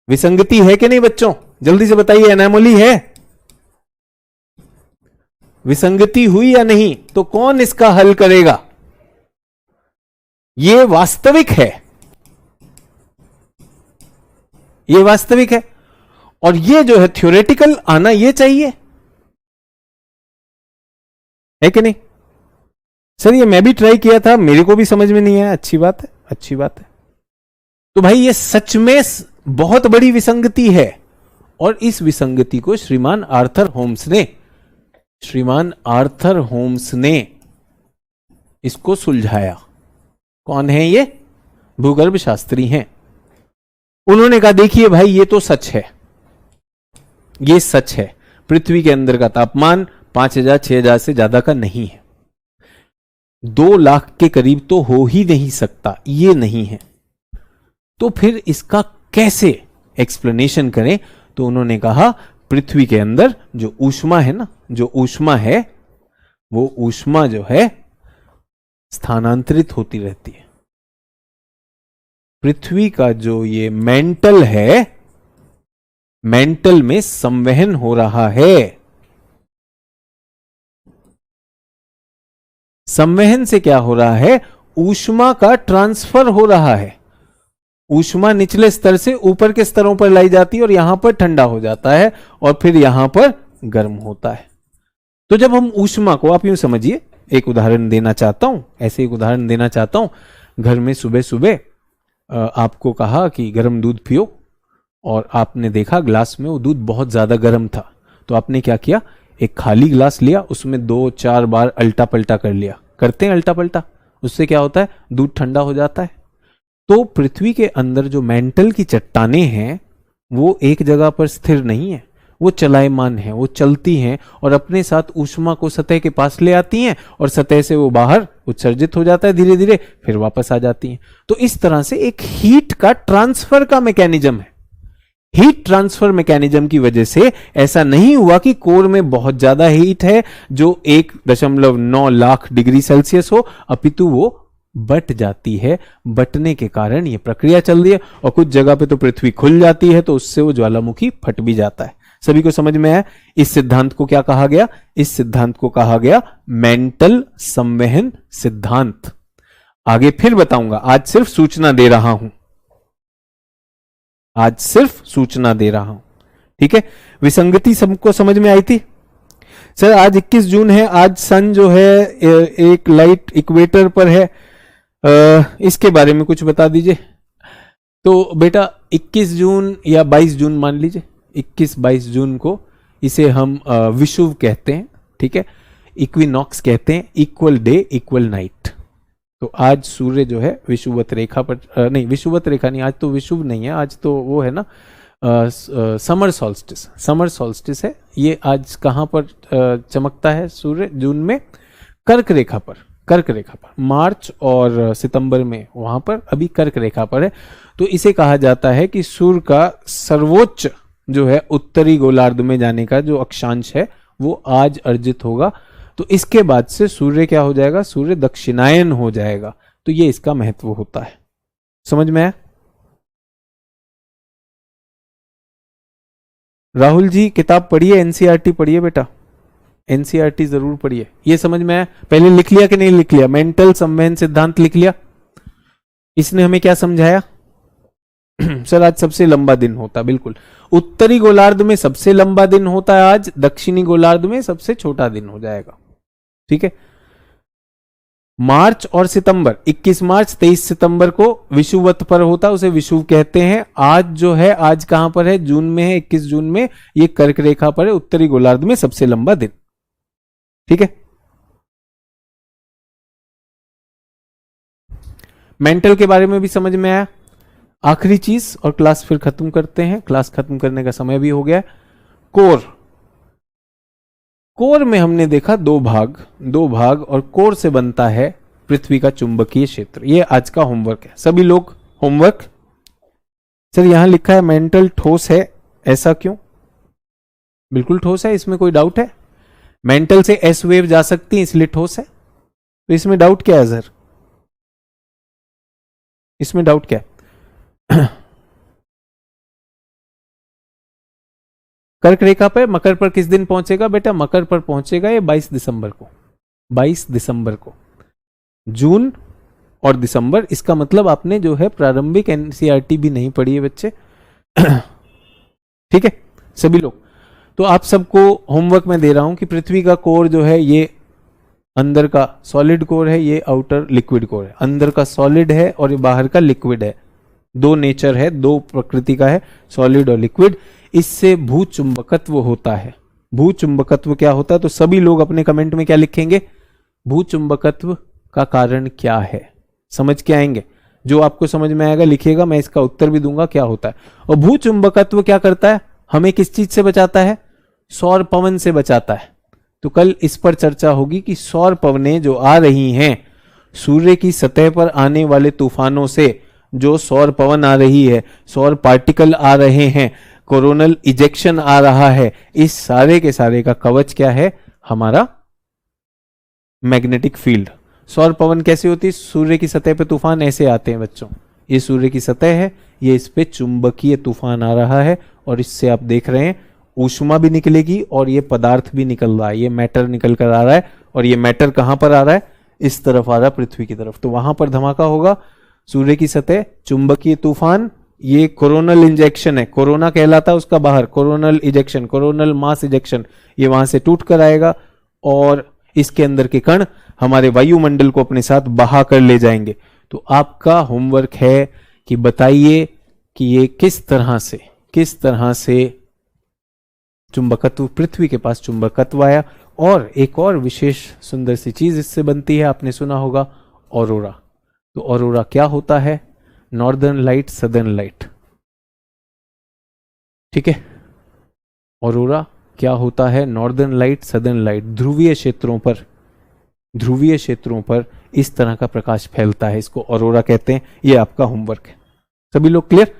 विसंगति है कि नहीं बच्चों? जल्दी से बताइए, एनामोली है, विसंगति हुई या नहीं? तो कौन इसका हल करेगा? ये वास्तविक है, ये वास्तविक है, और ये जो है थ्योरेटिकल आना ये चाहिए, है कि नहीं? सर ये मैं भी ट्राई किया था, मेरे को भी समझ में नहीं आया। अच्छी बात है, अच्छी बात है। तो भाई ये सच में बहुत बड़ी विसंगति है, और इस विसंगति को श्रीमान आर्थर होम्स ने इसको सुलझाया। कौन है ये? भूगर्भ शास्त्री हैं। उन्होंने कहा देखिए भाई ये तो सच है, ये सच है, पृथ्वी के अंदर का तापमान 5000 6000 से ज्यादा का नहीं है, 2 लाख के करीब तो हो ही नहीं सकता, ये नहीं है। तो फिर इसका कैसे एक्सप्लेनेशन करें? तो उन्होंने कहा पृथ्वी के अंदर जो ऊष्मा है ना, जो ऊष्मा है वो ऊष्मा जो है स्थानांतरित होती रहती है। पृथ्वी का जो ये मेंटल है, मेंटल में संवहन हो रहा है। संवहन से क्या हो रहा है? ऊष्मा का ट्रांसफर हो रहा है। ऊष्मा निचले स्तर से ऊपर के स्तरों पर लाई जाती है और यहां पर ठंडा हो जाता है और फिर यहां पर गर्म होता है। तो जब हम ऊष्मा को, आप यूं समझिए, एक उदाहरण देना चाहता हूं, ऐसे एक उदाहरण देना चाहता हूं। घर में सुबह सुबह आपको कहा कि गर्म दूध पियो, और आपने देखा ग्लास में वो दूध बहुत ज्यादा गर्म था, तो आपने क्या किया? एक खाली ग्लास लिया, उसमें 2-4 बार अल्टा पल्टा कर लिया। करते हैं अल्टा पल्टा, उससे क्या होता है? दूध ठंडा हो जाता है। तो पृथ्वी के अंदर जो मेंटल की चट्टानें हैं वो एक जगह पर स्थिर नहीं है, वो चलायमान है, वो चलती हैं और अपने साथ ऊष्मा को सतह के पास ले आती हैं और सतह से वो बाहर उत्सर्जित हो जाता है, धीरे धीरे फिर वापस आ जाती हैं। तो इस तरह से एक हीट का ट्रांसफर का मैकेनिज्म है। हीट ट्रांसफर मैकेनिज्म की वजह से ऐसा नहीं हुआ कि कोर में बहुत ज्यादा हीट है जो 1.9 लाख डिग्री सेल्सियस हो, अपितु वो बट जाती है। बटने के कारण ये प्रक्रिया चल रही है, और कुछ जगह पे तो पृथ्वी खुल जाती है, तो उससे वो ज्वालामुखी फट भी जाता है। सभी को समझ में आया? इस सिद्धांत को क्या कहा गया? इस सिद्धांत को कहा गया मेंटल संवहन सिद्धांत। आगे फिर बताऊंगा, आज सिर्फ सूचना दे रहा हूं, आज सिर्फ सूचना दे रहा हूं, ठीक है? विसंगति सबको समझ में आई थी? सर आज 21 जून है, आज सन जो है एक लाइट इक्वेटर पर है, इसके बारे में कुछ बता दीजिए। तो बेटा 21 जून या 22 जून मान लीजिए, 21-22 जून को इसे हम विषुव कहते हैं, ठीक है? इक्विनॉक्स कहते हैं, इक्वल डे इक्वल नाइट। तो आज सूर्य जो है विषुवत रेखा पर, नहीं विषुवत रेखा नहीं, आज तो विषुव नहीं है, आज तो वो है ना समर सॉल्स्टिस, समर सॉल्स्टिस है। ये आज कहां पर चमकता है सूर्य? जून में कर्क रेखा पर, कर्क रेखा पर। मार्च और सितंबर में वहां पर, अभी कर्क रेखा पर है। तो इसे कहा जाता है कि सूर्य का सर्वोच्च जो है उत्तरी गोलार्ध में जाने का जो अक्षांश है वो आज अर्जित होगा। तो इसके बाद से सूर्य क्या हो जाएगा? सूर्य दक्षिणायन हो जाएगा। तो ये इसका महत्व होता है। समझ में आया? राहुल जी किताब पढ़िए, एनसीईआरटी पढ़िए बेटा, एनसीईआरटी जरूर पढ़िए। ये समझ में आया? पहले लिख लिया कि नहीं लिख लिया? मेंटल संवहन सिद्धांत लिख लिया? इसने हमें क्या समझाया? सर आज सबसे लंबा दिन होता, बिल्कुल। उत्तरी गोलार्ध में सबसे लंबा दिन होता है आज, दक्षिणी गोलार्ध में सबसे छोटा दिन हो जाएगा, ठीक है? मार्च और सितंबर, 21 मार्च 23 सितंबर को विषुवत पर होता, उसे विषुव कहते हैं। आज जो है, आज कहां पर है? जून में है, 21 जून में, ये कर्क रेखा पर है, उत्तरी गोलार्ध में सबसे लंबा दिन, ठीक है? मेंटल के बारे में भी समझ में आया? आखिरी चीज, और क्लास फिर खत्म करते हैं, क्लास खत्म करने का समय भी हो गया। कोर, कोर में हमने देखा दो भाग, और कोर से बनता है पृथ्वी का चुंबकीय क्षेत्र। ये आज का होमवर्क है। सभी लोग होमवर्क सर यहां लिखा है मेंटल ठोस है, ऐसा क्यों? बिल्कुल ठोस है, इसमें कोई डाउट है? मेंटल से एस वेव जा सकती है इसलिए ठोस है, तो इसमें डाउट क्या है सर? इसमें डाउट क्या है? कर्क रेखा पर मकर पर किस दिन पहुंचेगा बेटा? मकर पर पहुंचेगा ये 22 दिसंबर को। 22 दिसंबर को। जून और दिसंबर, इसका मतलब आपने जो है प्रारंभिक एनसीईआरटी भी नहीं पढ़ी है बच्चे। ठीक है सभी लोग। तो आप सबको होमवर्क में दे रहा हूं कि पृथ्वी का कोर जो है ये अंदर का सॉलिड कोर है, ये आउटर लिक्विड कोर है। अंदर का सॉलिड है और ये बाहर का लिक्विड है। दो नेचर है, दो प्रकृति का है, सॉलिड और लिक्विड। इससे भूचुंबकत्व होता है। भूचुंबकत्व क्या होता है? तो सभी लोग अपने कमेंट में क्या लिखेंगे? भूचुंबकत्व का कारण क्या है, समझ के आएंगे। जो आपको समझ में आएगा लिखिएगा, मैं इसका उत्तर भी दूंगा क्या होता है। और भूचुंबकत्व क्या करता है? हमें किस चीज से बचाता है? सौर पवन से बचाता है। तो कल इस पर चर्चा होगी कि सौर पवनें जो आ रही हैं, सूर्य की सतह पर आने वाले तूफानों से जो सौर पवन आ रही है, सौर पार्टिकल आ रहे हैं, कोरोनल इजेक्शन आ रहा है, इस सारे के सारे का कवच क्या है? हमारा मैग्नेटिक फील्ड। सौर पवन कैसे होती है? सूर्य की सतह पे तूफान ऐसे आते हैं बच्चों। ये सूर्य की सतह है, ये इस पे चुंबकीय तूफान आ रहा है और इससे आप देख रहे हैं ऊष्मा भी निकलेगी और ये पदार्थ भी निकल रहा है, ये मैटर निकल कर आ रहा है। और ये मैटर कहां पर आ रहा है? इस तरफ आ रहा है, पृथ्वी की तरफ। तो वहां पर धमाका होगा। सूर्य की सतह, चुंबकीय तूफान, ये कोरोनल इंजेक्शन है, कोरोना कहलाता है उसका बाहर, coronal ejection, coronal mass ejection, ये वहां से टूट कर आएगा और इसके अंदर के कण हमारे वायुमंडल को अपने साथ बहा कर ले जाएंगे। तो आपका होमवर्क है कि बताइए कि ये किस तरह से चुंबकत्व, पृथ्वी के पास चुंबकत्व आया। और एक और विशेष सुंदर सी चीज इससे बनती है, आपने सुना होगा ऑरोरा। तो ऑरोरा क्या होता है? Northern light, southern light. ठीक है, ऑरोरा क्या होता है? Northern light, southern light. ध्रुवीय क्षेत्रों पर इस तरह का प्रकाश फैलता है, इसको ऑरोरा कहते हैं। ये आपका होमवर्क है। सभी लोग क्लियर?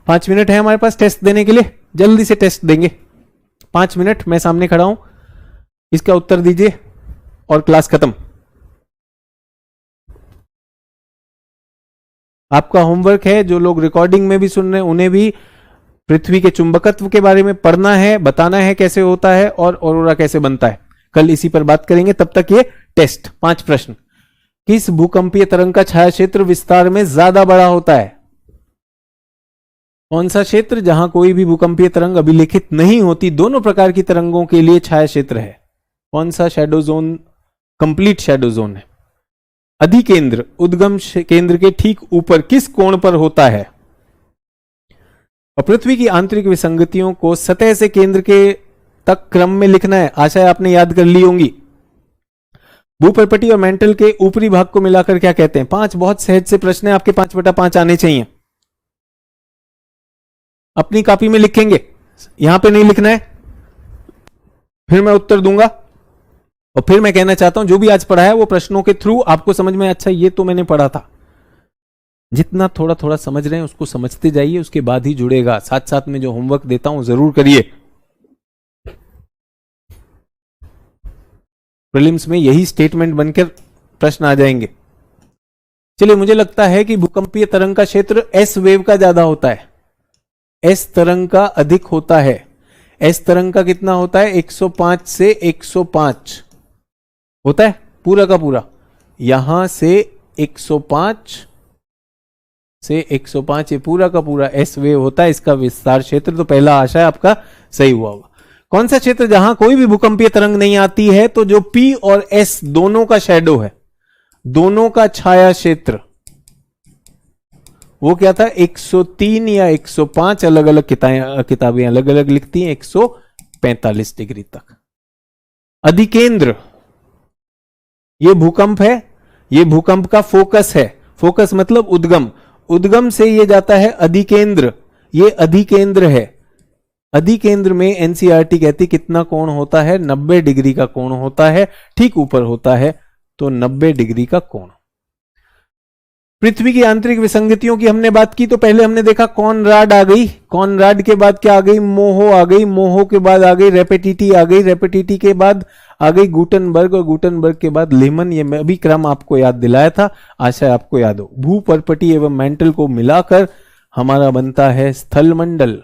5 मिनट है हमारे पास टेस्ट देने के लिए, जल्दी से टेस्ट देंगे। 5 मिनट, मैं सामने खड़ा हूं, इसका उत्तर दीजिए और क्लास खत्म। आपका होमवर्क है, जो लोग रिकॉर्डिंग में भी सुन रहे हैं उन्हें भी पृथ्वी के चुंबकत्व के बारे में पढ़ना है, बताना है कैसे होता है और ऑरोरा कैसे बनता है। कल इसी पर बात करेंगे। तब तक ये टेस्ट। 5 प्रश्न। किस भूकंपीय तरंग का छाया क्षेत्र विस्तार में ज्यादा बड़ा होता है? कौन सा क्षेत्र जहां कोई भी भूकंपीय तरंग अभिलेखित नहीं होती, दोनों प्रकार की तरंगों के लिए छाया क्षेत्र है? कौन सा shadow zone? Complete shadow zone है। अधिकेंद्र उद्गम केंद्र के ठीक ऊपर किस कोण पर होता है? और पृथ्वी की आंतरिक विसंगतियों को सतह से केंद्र के तक क्रम में लिखना है। आशा है आपने याद कर ली होंगी। भूपर्पटी और मेंटल के ऊपरी भाग को मिलाकर क्या कहते हैं? 5 बहुत सहज से प्रश्न है, आपके 5/5 आने चाहिए। अपनी कॉपी में लिखेंगे, यहां पे नहीं लिखना है, फिर मैं उत्तर दूंगा। और फिर मैं कहना चाहता हूं जो भी आज पढ़ा है वो प्रश्नों के थ्रू आपको समझ में, अच्छा ये तो मैंने पढ़ा था। जितना थोड़ा थोड़ा समझ रहे हैं उसको समझते जाइए, उसके बाद ही जुड़ेगा। साथ साथ में जो होमवर्क देता हूं जरूर करिए। प्रीलिम्स में यही स्टेटमेंट बनकर प्रश्न आ जाएंगे। चलिए, मुझे लगता है कि भूकंपीय तरंग का क्षेत्र एस वेव का ज्यादा होता है, एस तरंग का अधिक होता है। एस तरंग का कितना होता है? 105 से 105 होता है पूरा का पूरा। यहां से 105 से 105 ये पूरा का पूरा एस वेव होता है, इसका विस्तार क्षेत्र। तो पहला आशा है आपका सही हुआ होगा। कौन सा क्षेत्र जहां कोई भी भूकंपीय तरंग नहीं आती है? तो जो पी और एस दोनों का शैडो है, दोनों का छाया क्षेत्र, वो क्या था? 103 या 105, अलग अलग किताबें अलग अलग लिखती हैं, 145 डिग्री तक। अधिकेंद्र, ये भूकंप है, ये भूकंप का फोकस है। फोकस मतलब उद्गम, उद्गम से ये जाता है अधिकेंद्र, ये अधिकेंद्र है। अधिकेंद्र में एनसीईआरटी कहती कितना कोण होता है? 90 डिग्री का कोण होता है, ठीक ऊपर होता है, तो 90 डिग्री का कोण। पृथ्वी की आंतरिक विसंगतियों की हमने बात की, तो पहले हमने देखा कॉनराड आ गई, कॉनराड के बाद क्या आ गई, मोहो आ गई, मोहो के बाद आ गई रेपेटिटी आ गई, रेपेटिटी के बाद आ गई गुटनबर्ग, और गुटनबर्ग के बाद लेमन। ये मैं अभी क्रम आपको याद दिलाया था, आशा आपको याद हो। भू परपटी एवं मेंटल को मिलाकर हमारा बनता है स्थलमंडल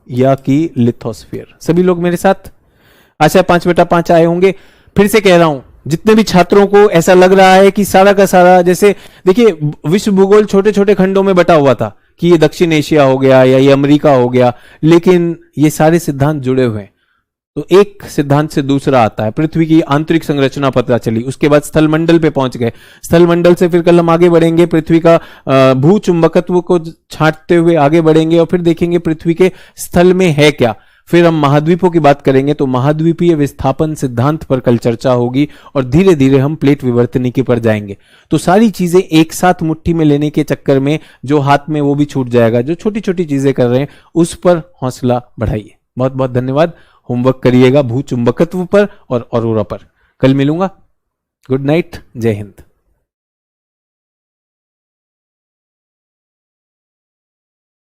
या कि लिथोस्फीयर। सभी लोग मेरे साथ? आशा 5/5 आए होंगे। फिर से कह रहा हूं, जितने भी छात्रों को ऐसा लग रहा है कि सारा का सारा, जैसे देखिए विश्व भूगोल छोटे छोटे खंडों में बटा हुआ था कि ये दक्षिण एशिया हो गया या ये अमेरिका हो गया, लेकिन ये सारे सिद्धांत जुड़े हुए हैं। तो एक सिद्धांत से दूसरा आता है, पृथ्वी की आंतरिक संरचना पता चली, उसके बाद स्थलमंडल पे पहुंच गए, स्थलमंडल से फिर कल हम आगे बढ़ेंगे, पृथ्वी का भू चुंबकत्व को छांटते हुए आगे बढ़ेंगे और फिर देखेंगे पृथ्वी के स्थल में है क्या। फिर हम महाद्वीपों की बात करेंगे, तो महाद्वीपीय विस्थापन सिद्धांत पर कल चर्चा होगी और धीरे धीरे हम प्लेट विवर्तनिकी पर जाएंगे। तो सारी चीजें एक साथ मुट्ठी में लेने के चक्कर में जो हाथ में वो भी छूट जाएगा, जो छोटी छोटी चीजें कर रहे हैं उस पर हौसला बढ़ाइए। बहुत बहुत धन्यवाद। होमवर्क करिएगा भू चुंबकत्व पर और ऑरोरा पर। कल मिलूंगा। गुड नाइट, जय हिंद।